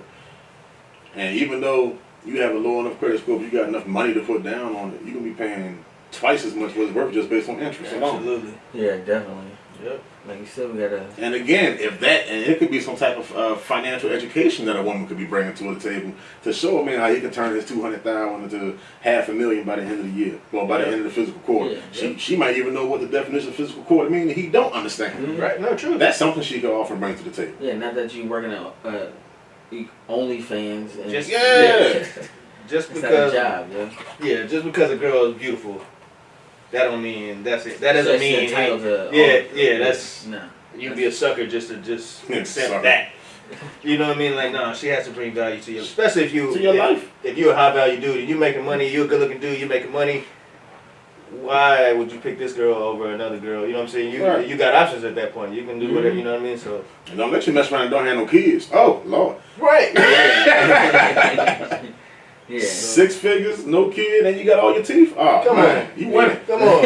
And even though you have a low enough credit score, if you got enough money to put down on it, you can be paying twice as much what it's worth just based on interest alone. Absolutely. Yeah, definitely. Yep. Like you said, we gotta. And again, if that, and it could be some type of financial education that a woman could be bringing to the table to show a man how he can turn his 200,000 into $500,000 by the end of the year, or by the end of the physical quarter. Yeah. She might even know what the definition of physical quarter means, and he don't understand. Mm-hmm. Right? No, true. That's something she could offer and bring to the table. Yeah, not that you working out OnlyFans. And Just just it's not a because job, yeah. just because a girl is beautiful, that don't mean that's it. That doesn't Just mean entitled to that's no. you'd be a sucker just to accept Sucker. that. You know what I mean? Like, no, she has to bring value to you, especially if you To your life. If you're a high value dude and you making money, you're a good looking dude, you making money. Why would you pick this girl over another girl? You know what I'm saying? You got options at that point. You can do whatever. You know what I mean? So And don't let you mess around and don't have no kids. Oh Lord. right. Yeah. 6 figures, no kid, and you got all your teeth. Oh, Come man, on. you winning. Come on.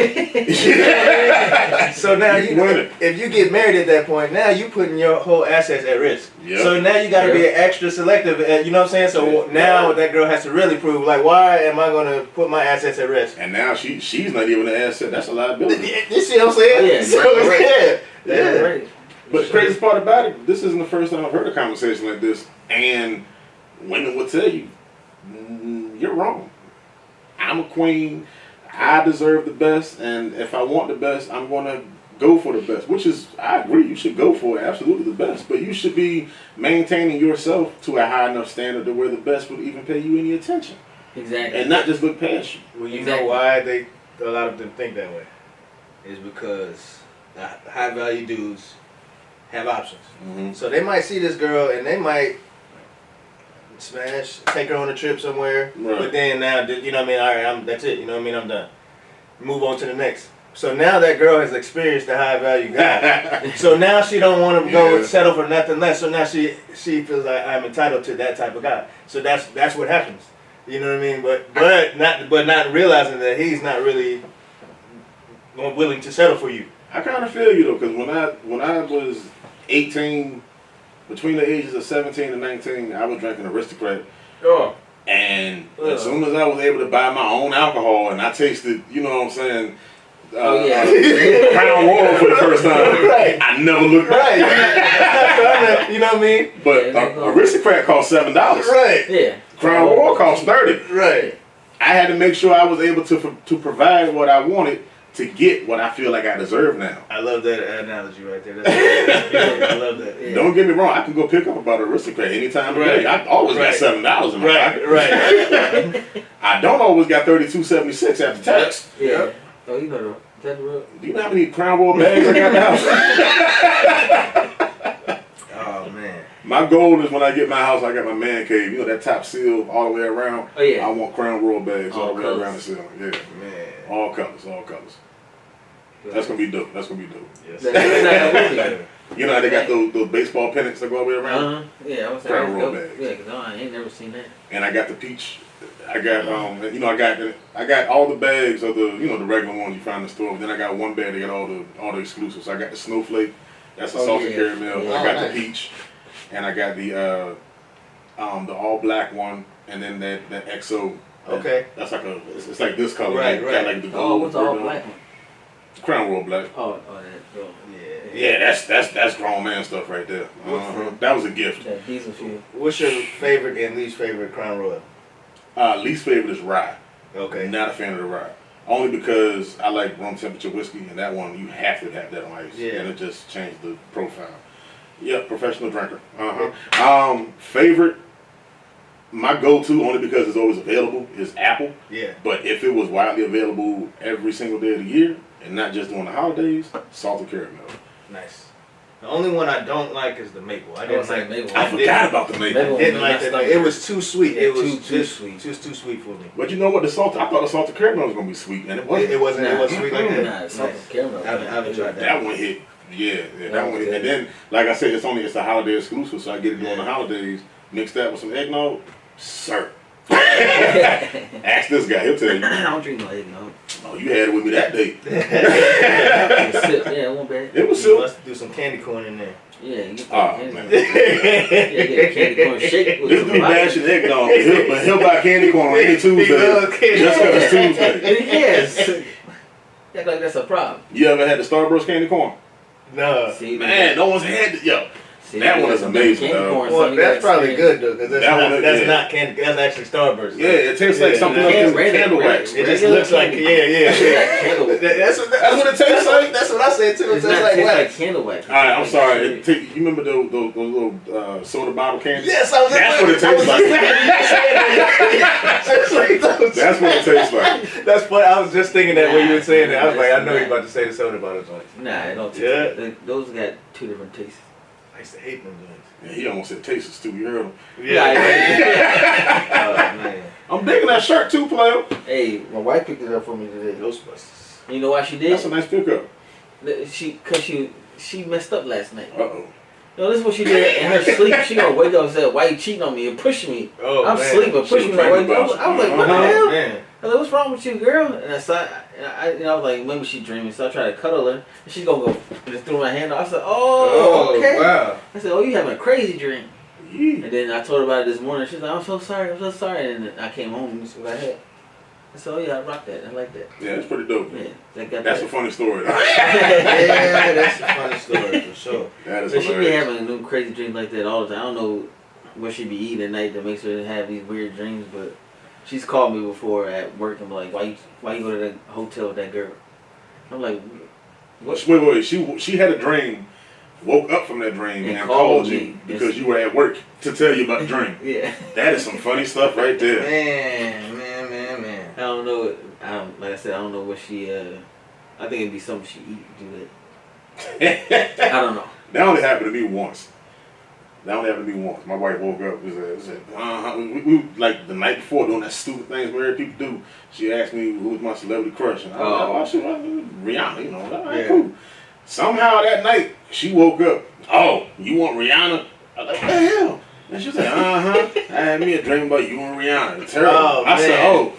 So now You winning. if you get married at that point, now you putting your whole assets at risk. Yep. So now you got to be extra selective. You know what I'm saying? So now that girl has to really prove, like, why am I going to put my assets at risk? And now she's not even an asset. That's a liability. You see what I'm saying? Oh, yeah, So, right. yeah. Right. But the craziest part about it, this isn't the first time I've heard a conversation like this, and women will tell you, you're wrong. I'm a queen. I deserve the best, and if I want the best, I'm going to go for the best, which is, I agree, you should go for absolutely the best, but you should be maintaining yourself to a high enough standard to where the best would even pay you any attention. Exactly. And not just look past you. Well, you Exactly. know why a lot of them think that way? Is because high value dudes have options. Mm-hmm. So they might see this girl and they might smash, take her on a trip somewhere, Right. but then now, you know what I mean? All right, that's it. You know what I mean? I'm done. Move on to the next. So now that girl has experienced the high value guy. So now she don't want to go and settle for nothing less. So now she feels like I'm entitled to that type of guy. So that's what happens. You know what I mean? But not realizing that he's not really willing to settle for you. I kind of feel you though, because when I was 18, between the ages of 17 and 19, I was drinking Aristocrat. Oh. And as soon as I was able to buy my own alcohol and I tasted, you know what I'm saying, Crown Royal for the first time, Right. I never looked back. Right. You know what I mean? But Aristocrat cost $7. Right. Yeah. Crown Royal cost $30. Right. I had to make sure I was able to provide what I wanted to get what I feel like I deserve now. I love that analogy right there. That's good. I love that. Yeah. Don't get me wrong, I can go pick up about Aristocrat anytime of the day. I always got $7 in my pocket. Right. I don't always got $32.76 after tax. Yeah. Yep. Oh, you know that real? Do you know how many Crown Royal bags I got in the house? Oh man. My goal is when I get my house, I got my man cave. You know that top seal all the way around? Oh, yeah. I want Crown Royal bags all the way colors. around the ceiling. Yeah. Man. All colors. That's gonna be dope. Yes. You know how they got those baseball pennants that go all the way around? Yeah, I was Crown saying. Royal bags. Yeah, because I ain't never seen that. And I got the peach. I got I got all the bags of the the regular ones you find in the store. But then I got one bag that got all the exclusives. I got the snowflake, that's a salted caramel. Yeah. I got nice. the peach, and I got the all black one, and then that XO. Okay. That's like it's like this color. Right, Got right. like the Oh, gold. what's the all ribbon on black it. one? Crown Royal black. Oh, that girl. Yeah. Yeah, that's grown man stuff right there. That was a gift. Yeah, these a few. What's your favorite and least favorite Crown Royal? Least favorite is rye. Okay. Not a fan of the rye. Only because I like room temperature whiskey, and that one you have to have that on ice. Yeah. And it just changed the profile. Yep, professional drinker. Favorite, my go-to, only because it's always available, is apple. Yeah. But if it was widely available every single day of the year, and not just during the holidays, salted caramel. Nice. The only one I don't like is the maple. I didn't like maple. I forgot about the maple. Maple. Didn't like that. It was too sweet. Yeah, It was too sweet. It was too sweet for me. But you know what? I thought the salted caramel was gonna be sweet, and it wasn't. It wasn't sweet like that. Nah, salted caramel. I haven't tried that. That one hit. Yeah, that That one was hit. good. And then, like I said, it's a holiday exclusive, so I get it during the holidays. Mix that with some eggnog, sir. Ask this guy, he'll tell you. I don't drink no eggnog. Oh, you had it with me that day. Yeah, it wasn't bad. It was You silk. must do some candy corn in there. Yeah, you get Oh, candy man. corn. Yeah, get a candy corn shake with This some dude vodka. bashing eggnog, but he'll buy candy corn on any Tuesday loves candy just because it's Tuesday. Yes. Act like that's a problem. You ever had the Starburst candy corn? No. See, Man, no one's had yo. see, that one is amazing, candy though. corn, Well, so you that's gotta probably stand. good though, because that's That not one, that's yeah. not candy. That's actually Starburst. Yeah, it tastes like Yeah, something no. else than Red- candle red- wax. It just Regular looks like candy. yeah. Candle wax. That's what it tastes like. That's what I said too. It It's tastes not like taste wax. like candle wax. All right, I'm sorry. You remember those little soda bottle candies? Yes, I was. That's what it tastes like. like. That's what it tastes like. That's what I was just thinking that when you were saying that. I was Nah, like, I know nah. you're about to say the soda bottle joints. Nah, it don't taste Yeah. like, those got two different tastes. I used to hate them joints. Yeah, he almost said tastes too. You heard him. Yeah. Oh man. I'm digging that shirt too, player. Hey, my wife picked it up for me today. Ghostbusters. You know why she did? That's a nice pickup. She messed up last night. Uh-oh. No, this is what she did in her sleep. She gonna wake up and say, "Why you cheating on me?" and push me. Oh, I'm man. sleeping, push She me. was I was pregnant like, about "What the you. hell?" Man. I was like, "What's wrong with you, girl?" And I was like, maybe she dreaming. So I tried to cuddle her, and she's gonna go and just threw my hand off. I said, "Oh, okay." Wow. I said, "Oh, you having a crazy dream?" Yeah. And then I told her about it this morning. She's like, "I'm so sorry, I'm so sorry." And then I came home and this is what I had. I said, "Oh yeah, I rock that. I like that." Yeah, that's pretty dope. Yeah, that got That's a that. funny story. Yeah, that's a funny story for sure. That is So she be hilarious. having new crazy dreams like that all the time. I don't know what she be eating at night that makes her have these weird dreams, but she's called me before at work and be like, why you go to the hotel with that girl? I'm like, what? Wait. She had a dream, woke up from that dream, and called you because you were at work to tell you about the dream. Yeah. That is some funny stuff right there. Man. I don't know. Like I said, I don't know what she. I think it'd be something she eat. Do that. I don't know. That only happened to me once. My wife woke up and said, we like the night before doing that stupid things married people do. She asked me who was my celebrity crush. And I was like, Rihanna, you know. All right, cool. Somehow that night, she woke up. Oh, you want Rihanna? I was like, what the hell? And she said, I had me a dream about you and Rihanna. It's terrible. Oh, I said, man. oh.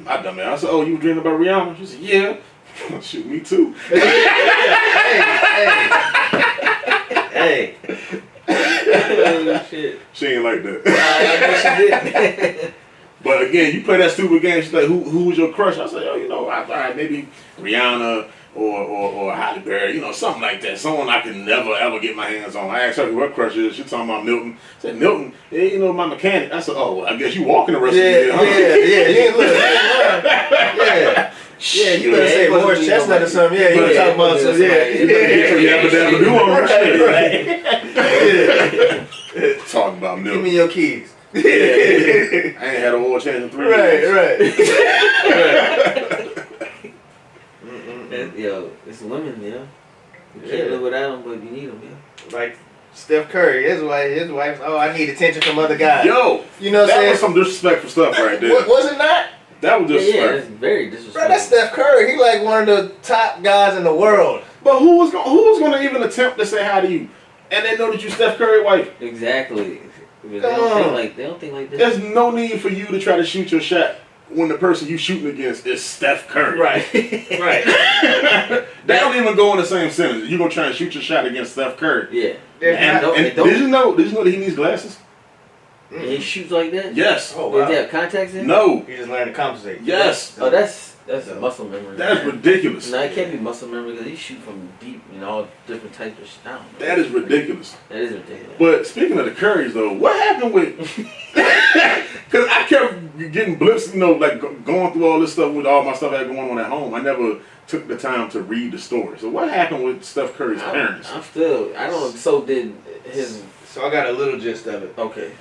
I dumb man. I said, oh, you were dreaming about Rihanna? She said, yeah. Shoot, me too. Hey. Oh, shit. She ain't like that. I guess she did. But again, you play that stupid game. She's like, "Who was your crush?" I said, "Oh, you know, I thought maybe Rihanna or Halle Berry, you know, something like that. Someone I can never ever get my hands on." I asked her who her crush is. She talking about Milton. I said, "Milton, yeah, you know, my mechanic." I said, "Oh, well, I guess you walking the rest of the day, huh?" Yeah. You ain't look. Yeah, you better say Morris Chestnut or something. Yeah, you were talking about some. Yeah. Talking about Give Milton. me your keys. I ain't had an oil change in 3 years. Right. Yo, it's women, yo. You can't live without them, but you need them, yo. Like Steph Curry, his wife. Oh, I need attention from other guys. Yo, You know what I'm that saying? was some disrespectful stuff right there. Was it not? That was Yeah, disrespectful. it's very Bro, disrespectful. that's Steph Curry. He like one of the top guys in the world. But who was gonna even attempt to say hi to you, and they know that you Steph Curry wife? Exactly. They Come don't on. think like that. There's no need for you to try to shoot your shot when the person you shooting against is Steph Curry. Right. They don't even go in the same sentence. You gonna try and shoot your shot against Steph Curry? Yeah. And did you know that he needs glasses? And he shoots like that? Yes. Oh, Does wow. he have contacts in? No. He just learned to compensate. Yes. Oh, that's a muscle memory. That's man. ridiculous. No, it can't be muscle memory because he shoot from deep and all different types of style. That is ridiculous. That is ridiculous. But speaking of the Currys, though, what happened with? Because I kept getting blips, you know, like going through all this stuff with all my stuff I had going on at home. I never took the time to read the story. So what happened with Steph Curry's parents? I don't. So did his. So I got a little gist of it. Okay.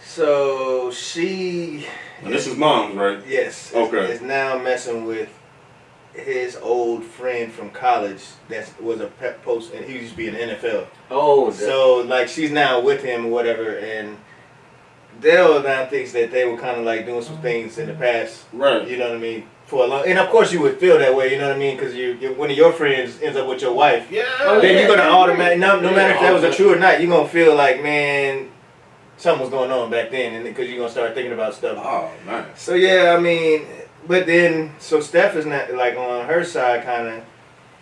So she, And this is mom's, right? yes, Okay. is now messing with his old friend from college that was a pep post, and he used to be in the NFL. Oh, So like she's now with him or whatever, and Dale now thinks that they were kind of like doing some things in the past. Right. You know what I mean? For a long, and of course you would feel that way. You know what I mean? Because one of your friends ends up with your wife. Yeah. Then you're gonna automatically, no Yeah. matter if that was a true or not, you're gonna feel like, man, something was going on back then, and because you're gonna start thinking about stuff. Oh, nice. So yeah, I mean, but then so Steph is not like on her side, kind of,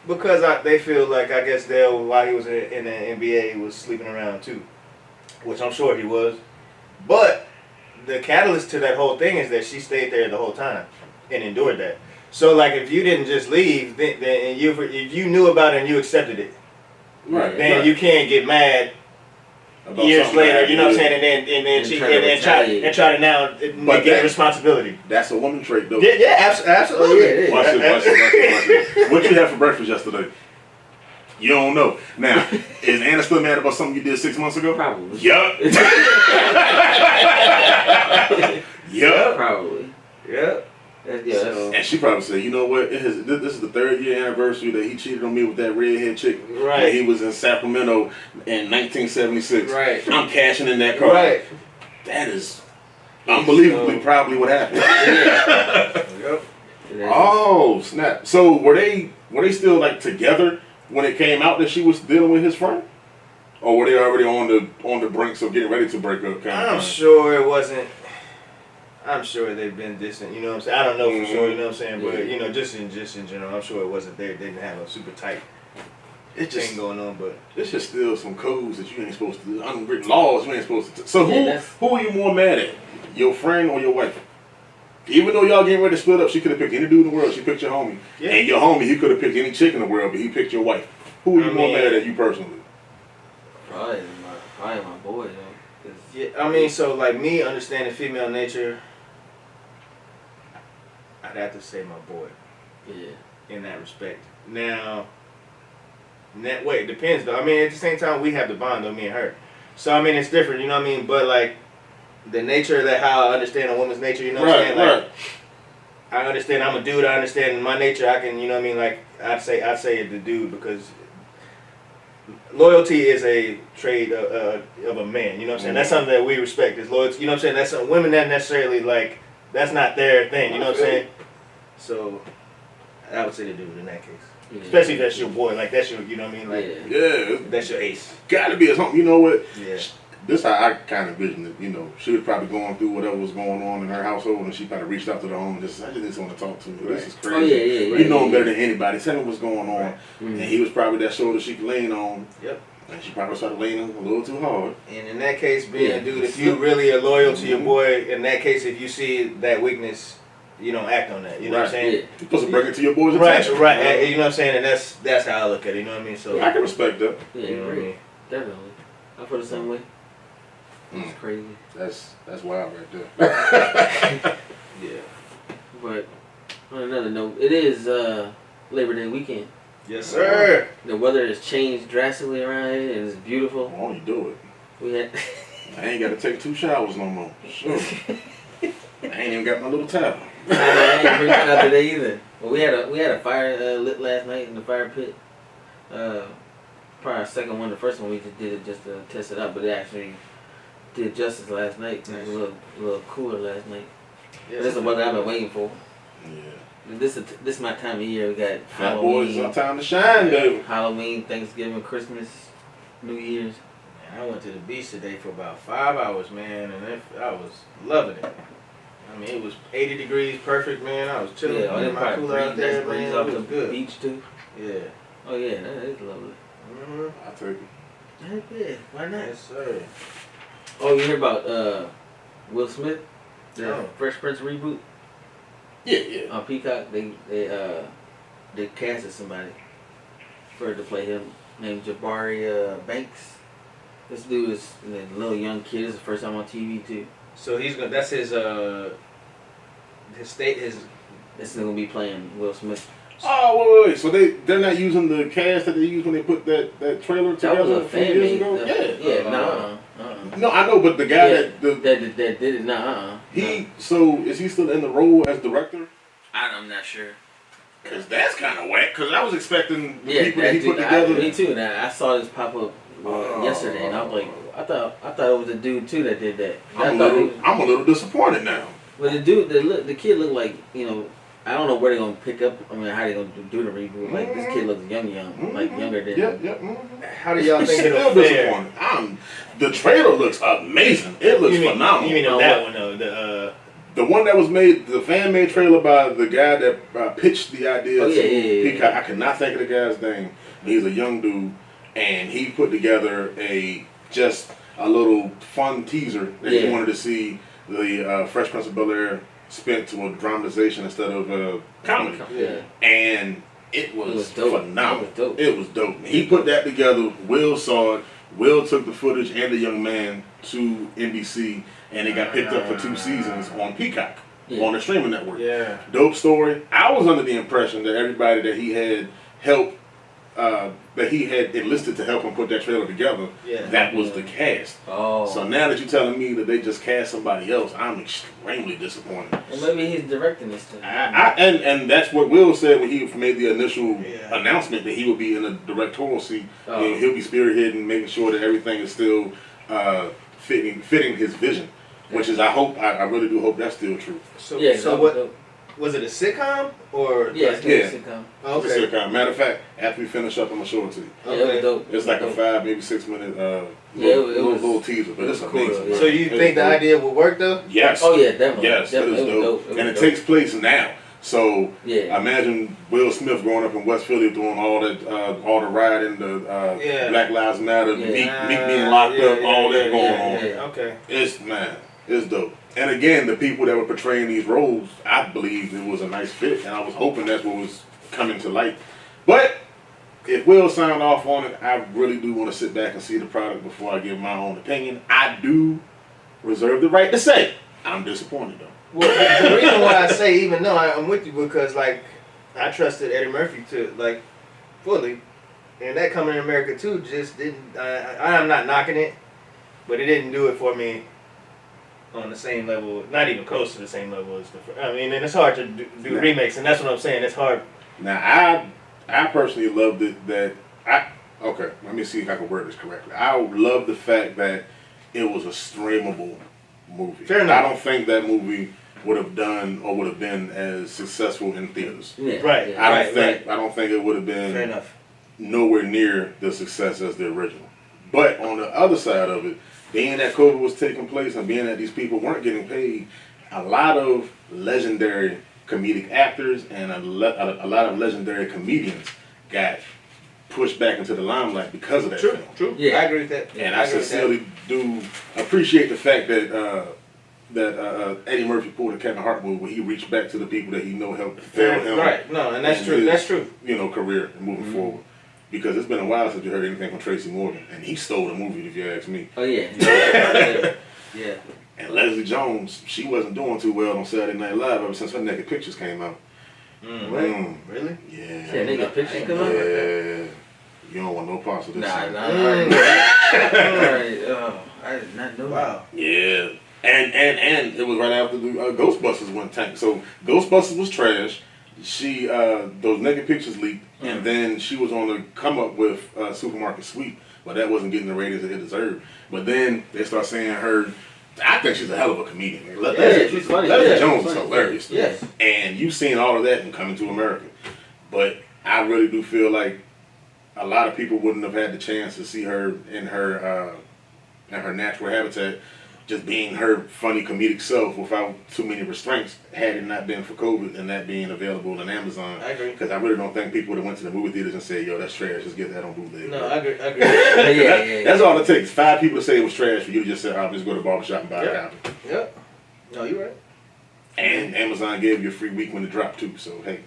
because they feel like I guess Dale, while he was in the NBA, he was sleeping around too, which I'm sure he was. But the catalyst to that whole thing is that she stayed there the whole time and endured that. So like if you didn't just leave, then if you knew about it and you accepted it, Right. then right. you can't get mad About years something later. that You know what I'm happened. saying? And then And she try to retaliate. and try to now negate responsibility. That's a woman trait, though. Yeah, absolutely. Oh, yeah, it is. Watch this. What you had for breakfast yesterday? You don't know. Now, is Anna still mad about something you did 6 months ago? Probably. Yup. Yup. Probably. Yeah. Yeah. So- And she probably said, you know what? This is the 3rd year anniversary that he cheated on me with that redhead chick. Right. When he was in Sacramento in 1976. Right. I'm cashing in that car. Right. That is unbelievably So- probably what happened. Yep. Oh snap! So were they still like together when it came out that she was dealing with his friend, or were they already on the brinks of getting ready to break up? Kind I'm of thing? sure it wasn't. I'm sure they've been distant. You know what I'm saying? I don't know for sure. You know what I'm saying? But Yeah. you know, just in general, I'm sure it wasn't. They didn't have a super tight It's thing just going on. But it's just still some codes that you ain't supposed to do, unwritten laws you ain't supposed to. So Yeah, who are you more mad at, your friend or your wife? Even though y'all getting ready to split up, she could have picked any dude in the world. She picked your homie, Yeah. and your homie he could have picked any chick in the world, but he picked your wife. Who are you I more mean- mad at, you personally? Probably my boy, though. 'Cause yeah, I mean, so like me understanding female nature, I'd have to say my boy yeah. in that respect. Now, in that way, it depends though. I mean, at the same time, we have the bond though, me and her. So I mean, it's different. You know what I mean? But like. The nature of that, how I understand a woman's nature, you know what I'm saying? Like, I understand I'm a dude, I understand my nature, I can, you know what I mean? Like, I'd say the dude because loyalty is a trait of a man, you know what I'm saying? That's something that we respect, is loyalty, you know what I'm saying? That's something, women not necessarily, like, that's not their thing, you know what I'm saying? So, I would say the dude in that case. Yeah. Especially if that's your boy, like, that's your, you know what I mean? Like, Yeah. Yeah, that's your ace. gotta be a something. You know what? Yeah. This how I kind of envisioned it. You know, she was probably going through whatever was going on in her household, and she probably reached out to the home and just, I just need someone to talk to. This is crazy. Oh, yeah. You know him better than anybody. Tell me what's going on. Right. And he was probably that shoulder she could lean on. Yep. And she probably started leaning a little too hard. And in that case, being Yeah. a dude, if you really are loyal to your boy, in that case, if you see that weakness, you don't act on that. You know what I'm saying? Yeah. You're supposed to bring it to your boys' Right, attention. right. You know what I'm saying? And that's how I look at it. You know what I mean? So I can respect that. Yeah, you know what I great. mean? Definitely. I feel the same way. It's Mm. crazy. That's wild right there. Yeah. But on another note, it is Labor Day weekend. Yes, sir. The weather has changed drastically around here and it's beautiful. Why don't you do it? We had I ain't got to take 2 showers no more. Sure. I ain't even got my little towel. I ain't bring it out today either. But we had a fire lit last night in the fire pit. Probably our second one. The first one we just did it just to test it out, but it actually did justice last night. It was a little cooler last night. Yes, This is the weather I've been waiting for. Yeah. This is my time of year. We got Fat boys, it's our Halloween, time to shine, baby. Halloween, Thanksgiving, Christmas, New Year's. Man, I went to the beach today for about 5 hours, man, and I was loving it. I mean, it was 80 degrees, perfect, man. I was chilling Yeah, in my cooler out there, breeze man. off It the was good. beach too. Yeah. Oh yeah, that is lovely. Mm-hmm. I'll take it. Heck yeah, why not? Yes, sir. Oh, you hear about Will Smith, the Oh. Fresh Prince reboot Yeah. on Peacock? They casted somebody for to play him named Jabari Banks. This dude is a little young kid. This is the first time on TV too. So he's gonna. That's his state. His. This is gonna be playing Will Smith. Oh, wait. So they're not using the cast that they used when they put that trailer That together was a a few fan years made. ago? Yeah, no. No, I know, but the guy Yeah, that that did it. No. so is he still in the role as director? I'm not sure. Cause that's kind of whack. Cause I was expecting the Yeah, people that he put dude, together. me too. And I saw this pop up yesterday, and I was like, I thought it was a dude too that did that. I'm a little disappointed now. But the dude, the kid looked like, you know, I don't know where they're gonna pick up. I mean, how they gonna do the reboot? Like this kid looks young, like younger than. Yep. How do y'all think Still it'll fare? disappointed. The trailer looks amazing. It looks phenomenal. You mean of that one though? The one that was made, the fan made trailer by the guy that pitched the idea to Peacock. I cannot think of the guy's name. He's a young dude, and he put together just a little fun teaser that he wanted to see the Fresh Prince of Bel-Air spent to a dramatization instead of a comedy. Yeah. And it was dope. phenomenal. It was dope. He put that together. Will saw it. Will took the footage and the young man to NBC, and it got picked up for 2 seasons on Peacock, on the streaming network. Yeah. Dope story. I was under the impression that everybody that he had helped, that he had enlisted to help him put that trailer together, that was the cast. Oh. So now that you're telling me that they just cast somebody else, I'm extremely disappointed. Well, maybe he's directing this thing. And that's what Will said when he made the initial announcement that he would be in a directorial seat. And he'll be spearheading, making sure that everything is still fitting his vision. Which is, I really do hope that's still true. So what? Was it a sitcom or? It's a sitcom. Oh, okay. It's a sitcom. Matter of fact, after we finish up, I'm gonna show it to you. Yeah, it was dope. It's like a 5, maybe 6 minute little teaser, but it's cool, amazing. yeah. So you think the idea would work though? Yes. Oh yeah, definitely. Yes, definitely. it is dope. And it takes place now. So imagine Will Smith growing up in West Philly doing all the rioting, the Black Lives Matter, Meek being locked up, all that going on. Okay. It's dope. And again, the people that were portraying these roles, I believe it was a nice fit, and I was hoping that's what was coming to light. But if Will signed off on it, I really do want to sit back and see the product before I give my own opinion. I do reserve the right to say I'm disappointed though. Well, the reason why I say even though I'm with you because like I trusted Eddie Murphy to fully, and that Coming to America too just didn't. I'm not knocking it, but it didn't do it for me on the same level, not even close to the same level as the. I mean, and it's hard to do remakes, and that's what I'm saying. It's hard. Now I personally loved it okay. Let me see if I can word this correctly. I love the fact that it was a streamable movie. Fair enough. I don't think that movie would have done or would have been as successful in theaters. Yeah. Right. I don't think it would have been fair enough. Nowhere near the success as the original. But on the other side of it, being that COVID was taking place and being that these people weren't getting paid, a lot of legendary comedic actors and a lot of legendary comedians got pushed back into the limelight because of that film. True. Yeah. I agree with that. And I sincerely do appreciate the fact that Eddie Murphy pulled a Kevin Hart move where he reached back to the people that he know helped fail him. Right. No, and that's true. That's true. Career and moving forward. Because it's been a while since you heard anything from Tracy Morgan, and he stole the movie, if you ask me. Oh yeah. Yeah. And Leslie Jones, she wasn't doing too well on Saturday Night Live ever since her Naked Pictures came out. Really? Yeah. Yeah, Naked Pictures come out? Yeah. You don't want no parts of this. Nah. I did not know. Wow. Yeah. And it was right after the Ghostbusters went tank. So Ghostbusters was trash. She those Naked Pictures leaked, and then she was on the come up with Supermarket Sweep, but that wasn't getting the ratings that it deserved. But then they start saying her. I think she's a hell of a comedian. She's funny. Leslie Jones is hilarious. Yes. And you've seen all of that in Coming to America. But I really do feel like a lot of people wouldn't have had the chance to see her in her natural habitat, just being her funny comedic self without too many restraints, had it not been for COVID and that being available on Amazon. I agree. Because I really don't think people would have went to the movie theaters and said, yo, that's trash, just get that on bootleg. No, I agree. That's all it takes. 5 people to say it was trash for you to just say, I'll just go to the barbershop and buy a copy. Yep. No, you're right. And Amazon gave you a free week when it dropped too, so hey.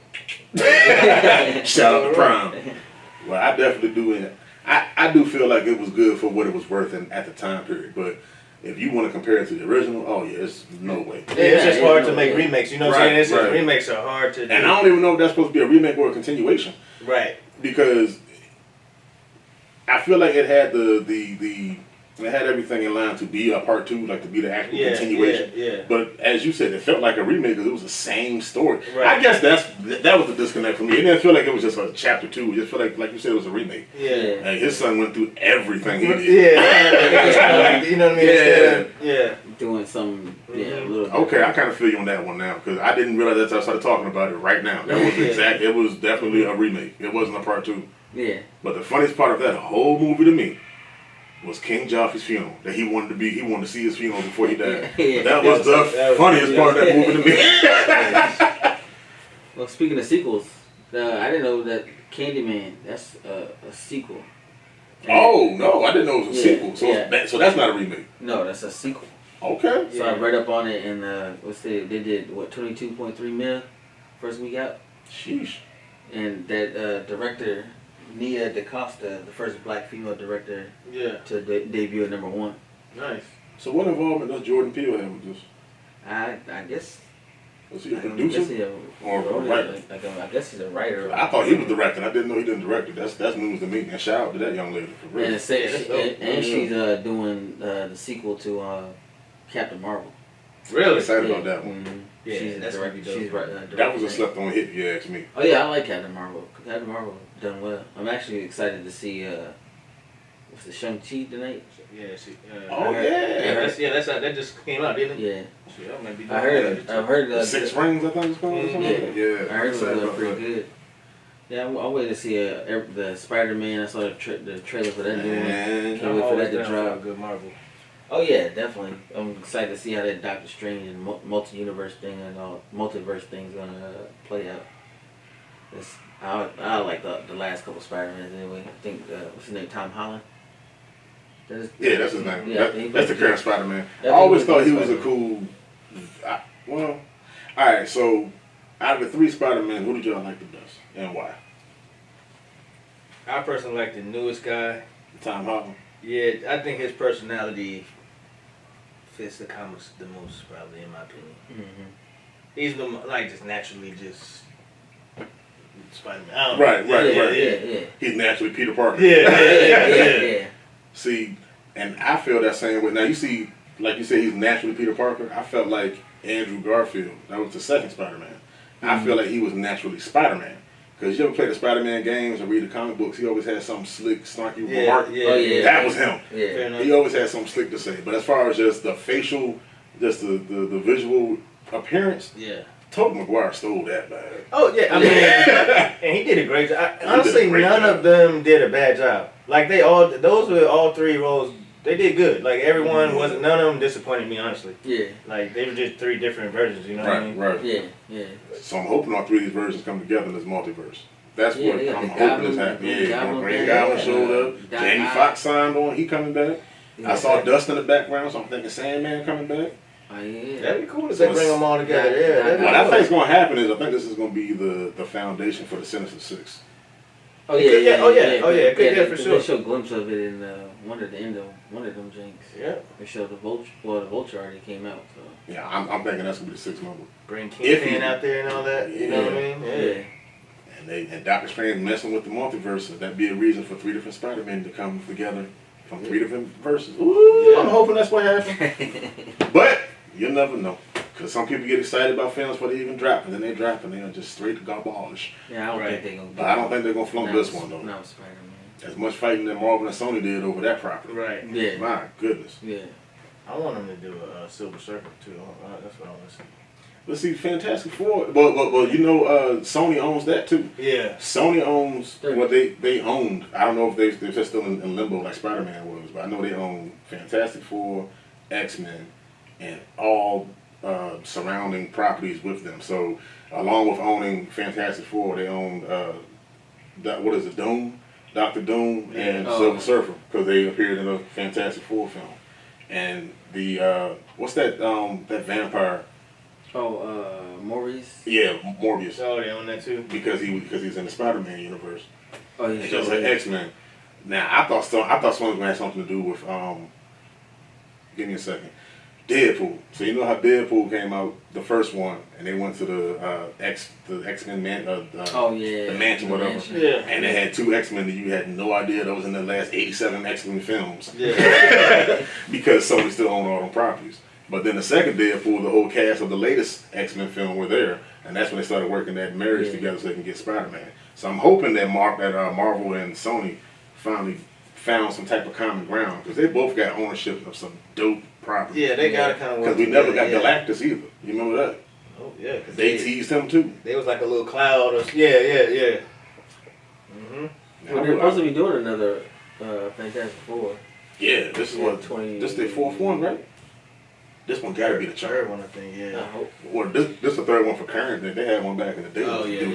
Shout out to Prime. Well, I definitely do. I do feel like it was good for what it was worth at the time period, but if you want to compare it to the original, oh yeah, it's no way. Yeah, it's just hard to make remakes. You know what I'm saying? Remakes are hard to do. And I don't even know if that's supposed to be a remake or a continuation. Right. Because I feel like it had it had everything in line to be a part 2, like to be the actual continuation. Yeah. But as you said, it felt like a remake because it was the same story. Right. I guess that was the disconnect for me. It didn't feel like it was just a chapter 2. It just felt like you said, it was a remake. Yeah. And his son went through everything he did. Yeah. You know what I mean? Yeah. Doing some, a little bit. Okay, I kind of feel you on that one now because I didn't realize that until I started talking about it right now. That was it was definitely a remake. It wasn't a part 2. Yeah. But the funniest part of that whole movie to me was King Joffrey's funeral. That he wanted to see his funeral before he died. That was the funniest part of that movie to me. Well, speaking of sequels, I didn't know that Candyman, that's a sequel. Oh, no, I didn't know it was a sequel. So that's not a remake. No, that's a sequel. Okay. So I read up on it, and they did what 22.3 mil first week out, Sheesh. and that director Nia DaCosta, the first black female director to debut at #1. Nice. So what involvement does Jordan Peele have with this? I guess. Was he a I producer? guess or a writer? I guess he's a writer. I thought he was directing. I didn't know he didn't direct it. That's news to me. And shout out to that young lady for real. And, she's doing the sequel to Captain Marvel. Really excited about that one. Mm-hmm. Yeah, she's that's directing. That was a slept on hit, if you ask me. Oh yeah, I like Captain Marvel. Captain Marvel done well. I'm actually excited to see what's the Shang-Chi tonight. Yeah, that just came out, didn't it? Yeah. Shit, I might be I've heard the Six Rings, I think it's called. Or something. Yeah. I heard it was pretty good. Yeah, I'm waiting to see the Spider-Man. I saw the trailer for that new one. Can't wait for that to drop. Good Marvel. Oh yeah, definitely. I'm excited to see how that Doctor Strange and multi-universe thing and all multiverse thing's gonna play out. I like the last couple Spider-Mans anyway. I think what's his name, Tom Holland. That's his name. Yeah, that's the current Spider-Man. I always thought he was a cool. All right. So, out of the 3 Spider-Man, who did y'all like the best and why? I personally like the newest guy, Tom Holland. Yeah, I think his personality fits the comics the most, probably in my opinion. Mm-hmm. He's just naturally just Spider-Man. Right. Yeah. He's naturally Peter Parker. Yeah. See, and I feel that same way. Now you see, like you said, he's naturally Peter Parker. I felt like Andrew Garfield. That was the second Spider-Man. Mm-hmm. I feel like he was naturally Spider-Man. Because you ever play the Spider-Man games or read the comic books, he always had something slick, snarky remark. That was him. Yeah. He always had something slick to say. But as far as just the facial, just the visual appearance, Tobey Maguire stole that bag. Oh yeah, I mean, and he did a great job. Honestly, none of them did a bad job. Like those were all 3 roles. They did good. Like everyone wasn't. None of them disappointed me, honestly. Yeah. Like they were just 3 different versions. You know what I mean? Right. Yeah. So I'm hoping all 3 of these versions come together in this multiverse. That's what I'm hoping is happening. Green Goblin showed up. Jamie Foxx signed on. He coming back. I saw Dust in the background, so I'm thinking Sandman coming back. Oh yeah. That'd be cool if they bring them all together. What I think is going to happen is I think this is going to be the foundation for the Sinister Six. Oh yeah. For sure. They showed a glimpse of it in the end of one of them jinx. Yeah. They showed the Vulture. Well, the Vulture already came out. So. Yeah, I'm thinking that's going to be the 6th number. Bring Candyman out there and all that. You know what I mean? Yeah. And Doctor Strange messing with the multiverse. So that'd be a reason for 3 different Spider-Men to come together from 3 different verses. Ooh, I'm hoping that's what happens. But you'll never know. Because some people get excited about films before they even drop, and then they drop, and they're just straight garbage. Yeah, I don't think they're going to. But I don't think they're going to flunk this one, though. No, Spider-Man. As much fighting that Marvel and Sony did over that property. Right. Yeah. My goodness. Yeah. I want them to do a Silver Surfer too. That's what I want to see. Let's see, Fantastic Four. But Sony owns that too. Yeah. Sony owns what they owned. I don't know if they're still in limbo like Spider-Man was, but I know they own Fantastic Four, X-Men, and all surrounding properties with them. So along with owning Fantastic Four, they own Doom, Dr. Doom, and Silver Surfer, because they appeared in a Fantastic Four film. And the what's that vampire? Morbius. Yeah, Morbius. Oh, they own that too. Because he's in the Spider-Man universe. Oh, he's just like X-Men. Now I thought someone was gonna have something to do with give me a second. Deadpool. So you know how Deadpool came out, the first one, and they went to the X-Men the mansion, whatever. Yeah. And they had 2 X-Men that you had no idea that was in the last 87 X-Men films. Yeah. Because Sony still owned all them properties. But then the second Deadpool, the whole cast of the latest X-Men film were there, and that's when they started working that marriage together so they can get Spider-Man. So I'm hoping that Marvel and Sony finally found some type of common ground, because they both got ownership of some dope property. Yeah, they got to kind of work. Because we never got Galactus either. You remember that? Oh yeah. They teased him too. They was like a little cloud. Yeah. Well, they're supposed to be doing another Fantastic Four. Yeah, this is this is their 4th one, right? This one gotta be the third one, I think. Yeah. I hope. Or this the 3rd one for current. They had one back in the day. Oh yeah.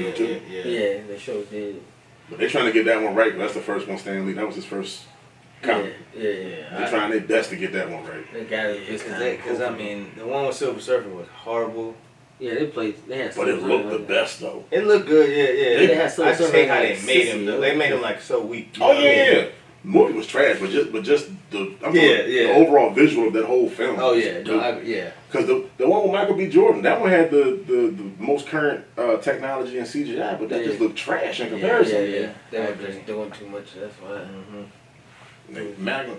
Yeah, they sure did. But they're trying to get that one right. That's the first one, Stan Lee. That was his first comedy. Yeah. They're trying their best to get that one right. They got it this time. Because I mean, the one with Silver Surfer was horrible. Yeah, they had. But it looked the best though. It looked good, yeah. They had Silver I just Surfer hate how like they made him. sissy, They made him like so weak. Oh yeah. The movie was trash, but just the the overall visual of that whole film. Oh yeah, Because the one with Michael B. Jordan, that one had the most current technology and CGI, but that just looked trash in comparison. Yeah. They were just doing too much. That's why. Man,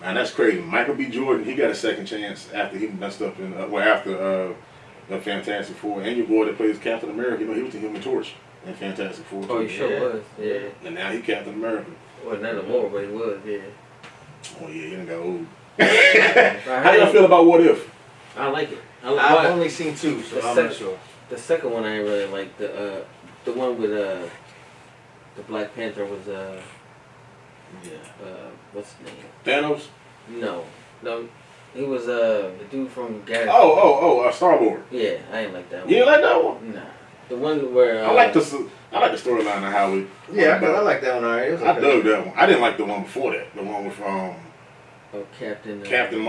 that's crazy. Michael B. Jordan, he got a second chance after he messed up in after the Fantastic Four, and your boy that plays Captain America, he was the Human Torch in Fantastic Four. Oh, he sure was. Yeah. And now he Captain America. Well, not anymore, but he was. Yeah. Oh yeah, he done got old. How do y'all feel about What If? I like it. I've only seen 2, so I'm not sure. The second one I ain't really like. The one with the Black Panther was what's his name? Thanos? No, he was the dude from Galaxy. Star-Lord. Yeah, I ain't like that one. You didn't like that one? Nah, the one where I like the storyline of how we. Yeah, I like that one alright. I dug that one. I didn't like the one before that. The one with Captain Captain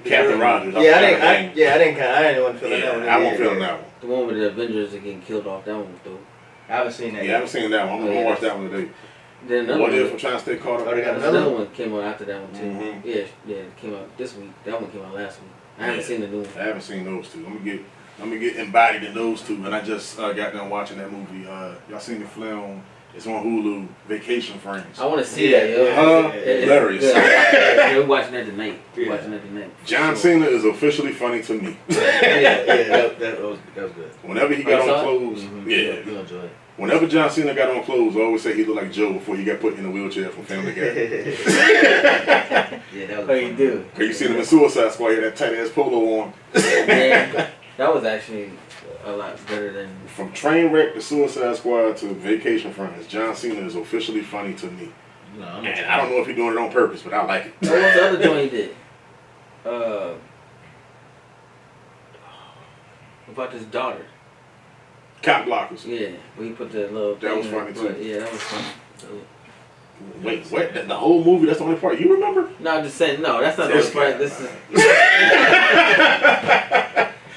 Captain Rogers. I didn't want to feel that one. I won't feel that one. The one with the Avengers are getting killed off. That one was dope. I haven't seen that. Yeah, I haven't seen that one. I'm gonna watch that one today. Then another What one, If? I'm trying to stay caught up. another one came out after that one too. Mhm. Yeah, it came out this week. That one came out last week. I haven't seen the new one. I haven't seen those two. I'm gonna get embodied in those two. And I just got done watching that movie. Y'all seen the film? It's on Hulu. Vacation Friends. I want to see that. Yo. Hilarious. Yeah, we're watching that tonight. John Cena is officially funny to me. That was good. Whenever he got on clothes, You'll enjoy it. Whenever John Cena got on clothes, I always say he looked like Joe before he got put in a wheelchair from Family Guy. Yeah, that was. How you do? Cause you seen him in Suicide Squad, he had that tight ass polo on. Yeah, that was actually a lot better than. From Trainwreck to Suicide Squad to Vacation Friends, John Cena is officially funny to me. No, And I don't know if he's doing it on purpose, but I like it. What was the other joint he did? About his daughter. Cop Blockers. Yeah, where he put the little. That was thing funny in too. front. Yeah, that was funny. Wait, what? The whole movie? That's the only part you remember? No, I'm just saying. No, that's not the This only part. guy. This is.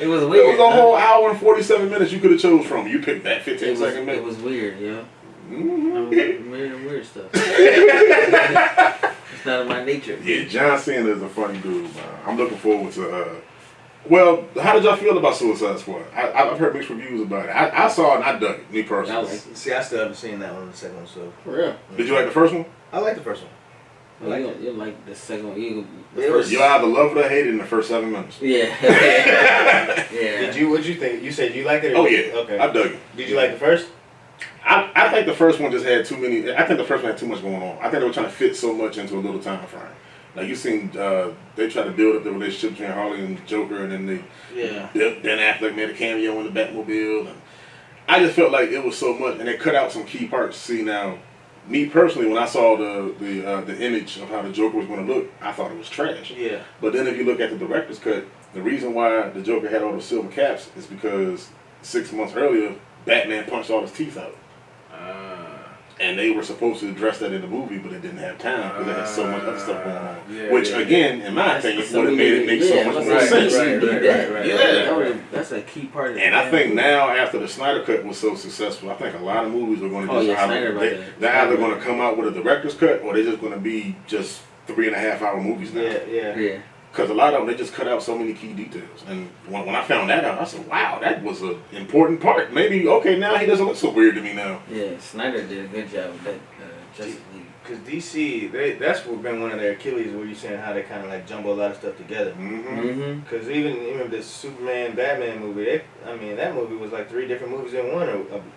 It was It weird. was a whole hour and 47 minutes you could have chose from. You picked that 15 It second minute. was weird, yeah. Mm-hmm. Weird stuff. It's not in my nature. Yeah, John Cena is a funny dude, man. I'm looking forward to. Well, how did y'all feel about Suicide Squad? I've heard mixed reviews about it. I saw it and I dug it, me personally. See, I still haven't seen that one, the second one, so. For real. Did you like the first one? I like the first one. You like the second one. You either love it or hate it in the first 7 minutes. Yeah. Yeah. What'd you think? You said you liked it? Oh, yeah. Okay. I dug it. Did you like the first? I think the first one just had too many. I think the first one had too much going on. I think they were trying to fit so much into a little time frame. Like you seen, they tried to build up the relationship between Harley and Joker, and then Ben Affleck made a cameo in the Batmobile, and I just felt like it was so much, and they cut out some key parts. See now, me personally, when I saw the image of how the Joker was going to look, I thought it was trash. Yeah. But then if you look at the director's cut, the reason why the Joker had all those silver caps is because 6 months earlier, Batman punched all his teeth out. And they were supposed to address that in the movie, but it didn't have time because they had so much other stuff going on. Which, again, in my opinion, would have made it make so much more sense. Right. That's a key part of it. And I think now, after the Snyder Cut was so successful, I think a lot of movies are going to they're either going to come out with a director's cut or they're just going to be just 3.5 hour movies now. Yeah. Because a lot of them, they just cut out so many key details. And when I found that out, I said, wow, that was an important part. Maybe, okay, now he doesn't look so weird to me now. Yeah, Snyder did a good job with that Justice League. Because DC, that's been one of their Achilles, where you're saying how they kind of like jumble a lot of stuff together. Because even this Superman Batman movie, that movie was like 3 different movies in one.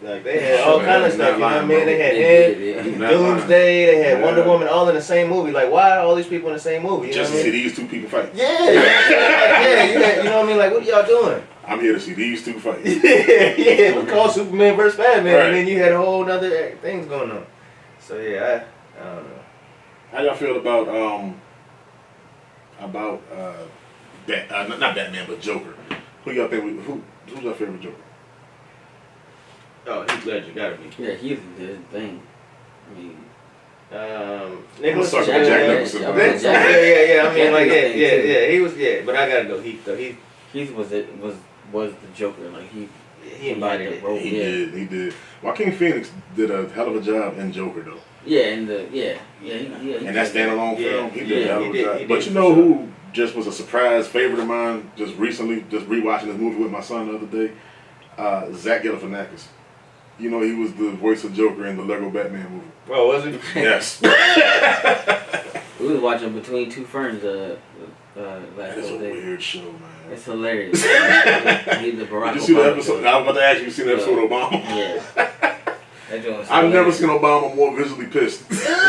Like they had all kind of stuff. You know what I mean? They had Doomsday, they had Wonder Woman, all in the same movie. Like why are all these people in the same movie? You Just know to what see these two people fight. Yeah. You know what I mean? Like what are y'all doing? I'm here to see these two fight. Yeah. We call Superman versus Batman, Right. and then you had a whole other things going on. So yeah, I don't know. How y'all feel about not Batman but Joker? Who y'all think who's your favorite Joker? Oh, Heath Ledger gotta be. Yeah, he's a good thing. I mean, Nicholas sucker was for good, Jack yeah. Nicholson. Yeah, bro. Yeah. I mean, like, Jack Nicholson, yeah. He was, but I gotta go Heath though. Heath was the Joker. Like he embodied the it. role. He did. Joaquin Phoenix did a hell of a job in Joker though. Yeah, and he And that standalone film, he did a hell of a job. he But did, you know for sure. who just was a surprise favorite of mine just recently, just rewatching this movie with my son the other day? Zach Galifianakis. You know, he was the voice of Joker in the Lego Batman movie. Well, was it? Yes. We was watching Between Two Ferns last That is a day. weird show, man. It's hilarious. He's the Barack Did you see the Obama episode? joke. I was about to ask you, seen the episode of Obama? Yeah. That joke was I've never hilarious. seen Obama more visually pissed.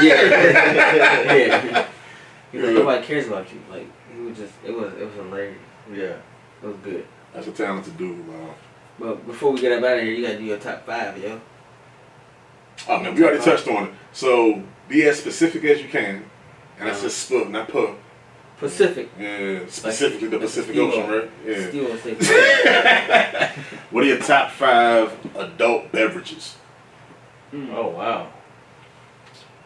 Yeah. He's like, nobody cares about you. Like he was just it was hilarious. Yeah. It was good. That's a talented dude, man. But before we get up out of here, you gotta do your top 5, yo. Oh man, we already touched on it. So be as specific as you can. And that's just split, not put. Pacific. Yeah, specifically the Pacific Steve-O. Ocean, right? Yeah. Steve will say Pacific. What are your top 5 adult beverages? Oh wow.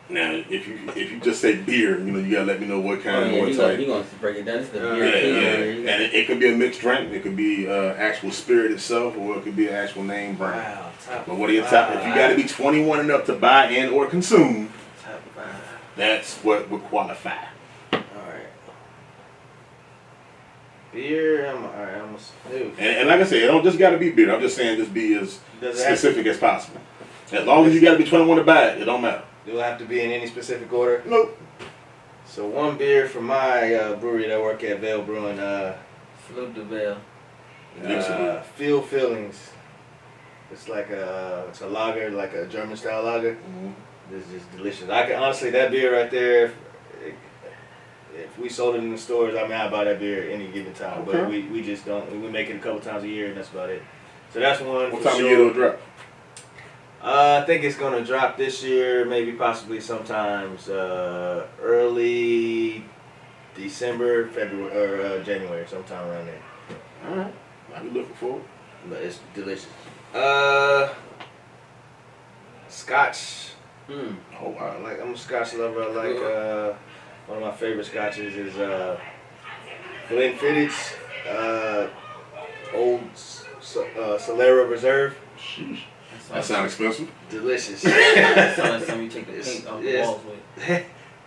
Now, if you just say beer, you know, you gotta let me know what Oh, kind, yeah, what he type. gonna break it down. This is the Yeah, beer king over Yeah, here. and it could be a mixed drink. It could be actual spirit itself, or it could be an actual name brand. Wow. Top But what are your top? If you got to be 21 and up to buy and or consume, Top 5. that's what would qualify. All right. Beer. Alright. And like I said, it don't just got to be beer. I'm just saying, just be as Does it have specific as possible. As long as you got to be 21 to buy it, it don't matter. Do it have to be in any specific order? Nope. So one beer from my brewery that I work at, Vale Brewing. Salute the Veil. Feel Feelings. It's like it's a lager, like a German style lager. Mhm. It's just delicious. I can honestly, that beer right there. If we sold it in the stores, I mean, I'd buy that beer any given time. But Okay. we just don't. We make it a couple times a year, and that's about it. So that's one. What for time of sure. year it'll drop? I think it's gonna drop this year, maybe possibly sometimes early December, February, or January, sometime around there. All right. I'll be looking forward. But it's delicious. Scotch. Mm. Oh wow. I'm a Scotch lover. I like one of my favorite Scotches is Glenfiddich, Old Solera Reserve. Sheesh. That sounds expensive. Delicious. That sounds like something you take the It's- paint off the it's- walls with.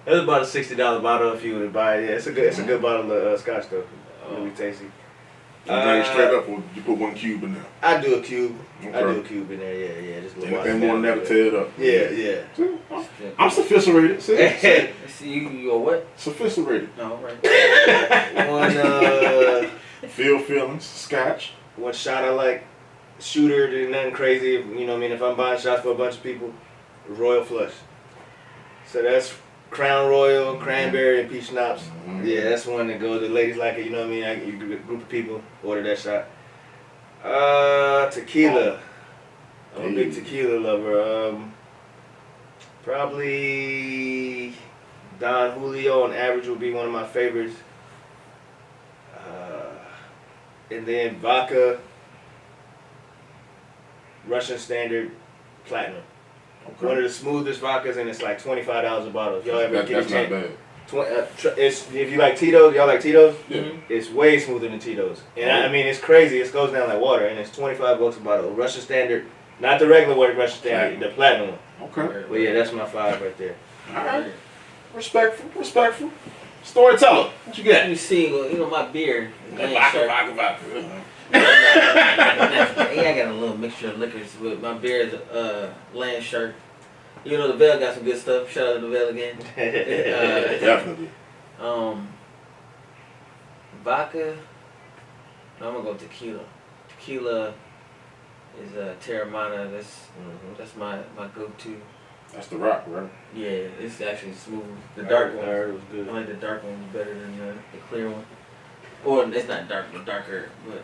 It was about a $60 bottle if you were to buy it. Yeah, it's a good bottle of Scotch though. Really tasty. You drink it straight up, or you put one cube in there. I do a cube. Okay. I do a cube in there. Yeah, just a little Anything more than that to tear it up. Yeah. See, I'm sophisticated. See? See, you a what? Sophisticated. No, right. One Feel feelings, scotch. one shot I like. Shooter, there's nothing crazy. You know what I mean? If I'm buying shots for a bunch of people, Royal Flush. So that's Crown Royal, Cranberry, and Peach Schnapps. Mhm. Yeah, that's one that goes. The ladies like it. You know what I mean? You get a group of people order that shot. Tequila. I'm a big tequila lover. Probably Don Julio on average would be one of my favorites. And then vodka, Russian Standard, Platinum. One of the smoothest vodkas, and it's like $25 a bottle. If y'all ever get a That's not chance, bad. it's if you like Tito's, y'all like Tito's. Yeah. It's way smoother than Tito's, and I mean it's crazy. It goes down like water, and it's $25 a bottle. Russian Standard, not the regular Russian Standard, the Platinum one. Okay. Well, yeah, that's my 5 right there. All right. Respectful. Storyteller. What you Let got? me see. You know my beer. Vodka. Hey, I got a little mixture of liquors with my beer is Land Shark. You know the Veil got some good stuff. Shout out to the Veil again. Definitely. Vodka. No, I'm gonna go tequila. Tequila is Terramana. That's my go-to. That's the rock, right? Yeah, it's actually smooth. The dark I one. heard it was good. I like the dark one better than the clear one. Or it's not dark, but darker. But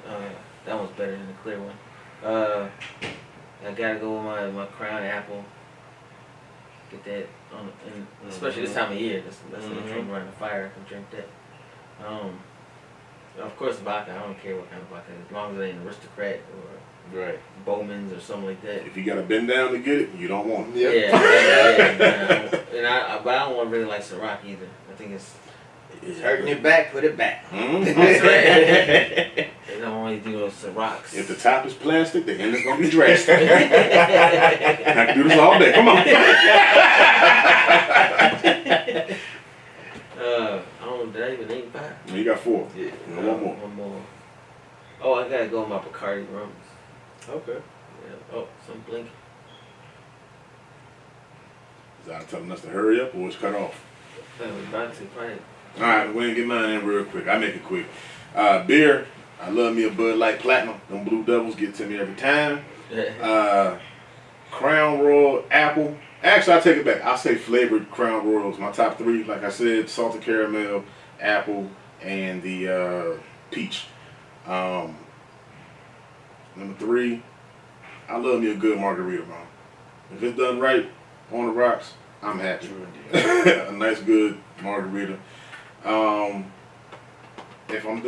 that one's better than the clear one. I gotta go with my Crown Apple. Get that on, especially this time of year. That's what I'm drinking around the fire. I can drink that. Of course, vodka. I don't care what kind of vodka, as long as it ain't Aristocrat or Right. Bowman's or something like that. If you gotta bend down to get it, you don't want it. Yep. Yeah. But I don't want really like Ciroc either. I think it's Hurting it back, put it back. Mhm. they don't only do those Cirocs. If the top is plastic, the end is gonna be drastic. I can do this all day. Come on. I don't. Did I even name 5? You got 4. Yeah. And one more. One more. Oh, I gotta go with my Bacardi rums. Okay. Yeah. Oh, some blinking. Is that telling us to hurry up or it's cut off? We about to probably. All right, we're gonna get mine in real quick. I make it quick. Beer. I love me a Bud Light Platinum. Them Blue Devils get to me every time. Crown Royal Apple. Actually, I take it back. I'll say flavored Crown Royals. My top 3, like I said, salted caramel, apple, and the peach. Number 3, I love me a good margarita, man. If it's done right, on the rocks, I'm happy. A nice, good margarita. If I'm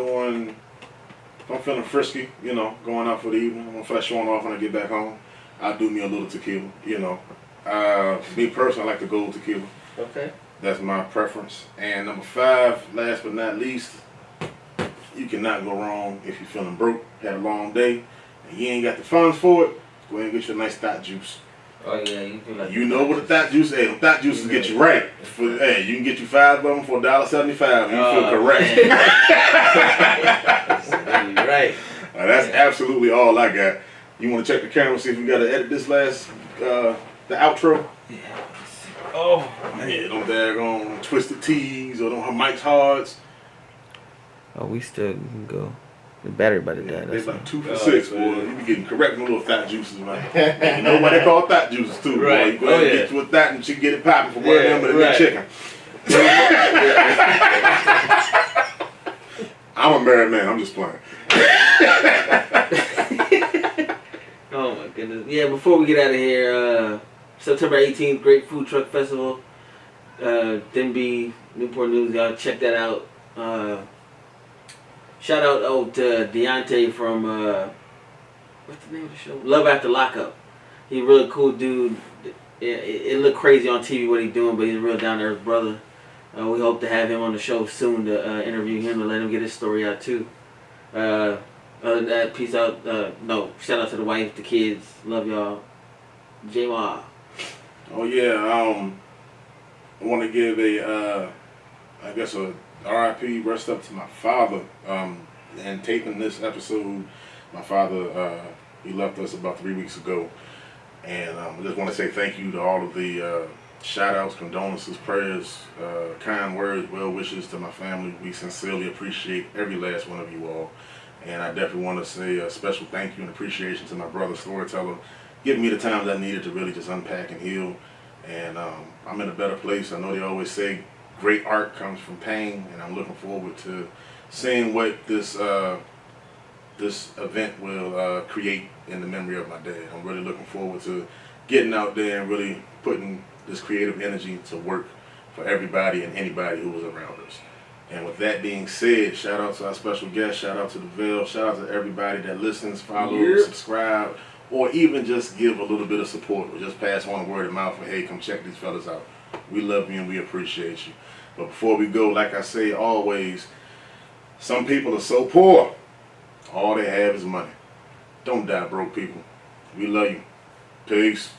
feeling frisky, you know, going out for the evening, I'm gonna showing off when I get back home, I'll do me a little tequila, you know. Me personally, I like the gold tequila. Okay. That's my preference. And number 5, last but not least, you cannot go wrong if you're feeling broke, had a long day, and you ain't got the funds for it, go ahead and get your nice thought juice. Oh yeah, you do like. You know what a thought juice is. Them thought juices get you right. Hey, you can get you 5 of them for $1.75. You feel correct. You're right. That's absolutely all I got. You want to check the camera, see if we got to edit this last, the outro? Yeah. Oh, man, them daggone Twisted Teas or them Mike's Hards. Oh, we still can go. The battery about to die. They like 2 for Oh, 6, boy. man. You be getting correct with little thought juices, man. And you know what they call thought juices, too, boy. Right. You go ahead and Oh, get you a thought and she get it popping for one of them and a right. chicken. I'm a married man. I'm just playing. Oh my goodness. Yeah, before we get out of here, September 18th, Great Food Truck Festival. Denby, Newport News, y'all check that out. Shout out to Daonte from, what's the name of the show? Love After Lockup. He's a really cool dude. It looked crazy on TV what he's doing, but he's a real down-to-earth brother. We hope to have him on the show soon to interview him and let him get his story out too. Other than that, peace out. No, shout out to the wife, the kids. Love y'all. J-Ma. Oh, yeah. I want to give a RIP, rest up to my father. And taping this episode, my father, he left us about 3 weeks ago. And I just want to say thank you to all of the shout outs, condolences, prayers, kind words, well wishes to my family. We sincerely appreciate every last one of you all. And I definitely want to say a special thank you and appreciation to my brother, Storyteller, giving me the time that I needed to really just unpack and heal. And I'm in a better place. I know they always say great art comes from pain, and I'm looking forward to seeing what this event will create in the memory of my dad. I'm really looking forward to getting out there and really putting this creative energy to work for everybody and anybody who was around us. And with that being said, shout out to our special guest, shout out to the Veil, shout out to everybody that listens, follows, subscribe, or even just give a little bit of support or just pass on a word of mouth and hey, come check these fellas out. We love you and we appreciate you. But before we go, like I say always, some people are so poor, all they have is money. Don't die broke, people. We love you. Peace.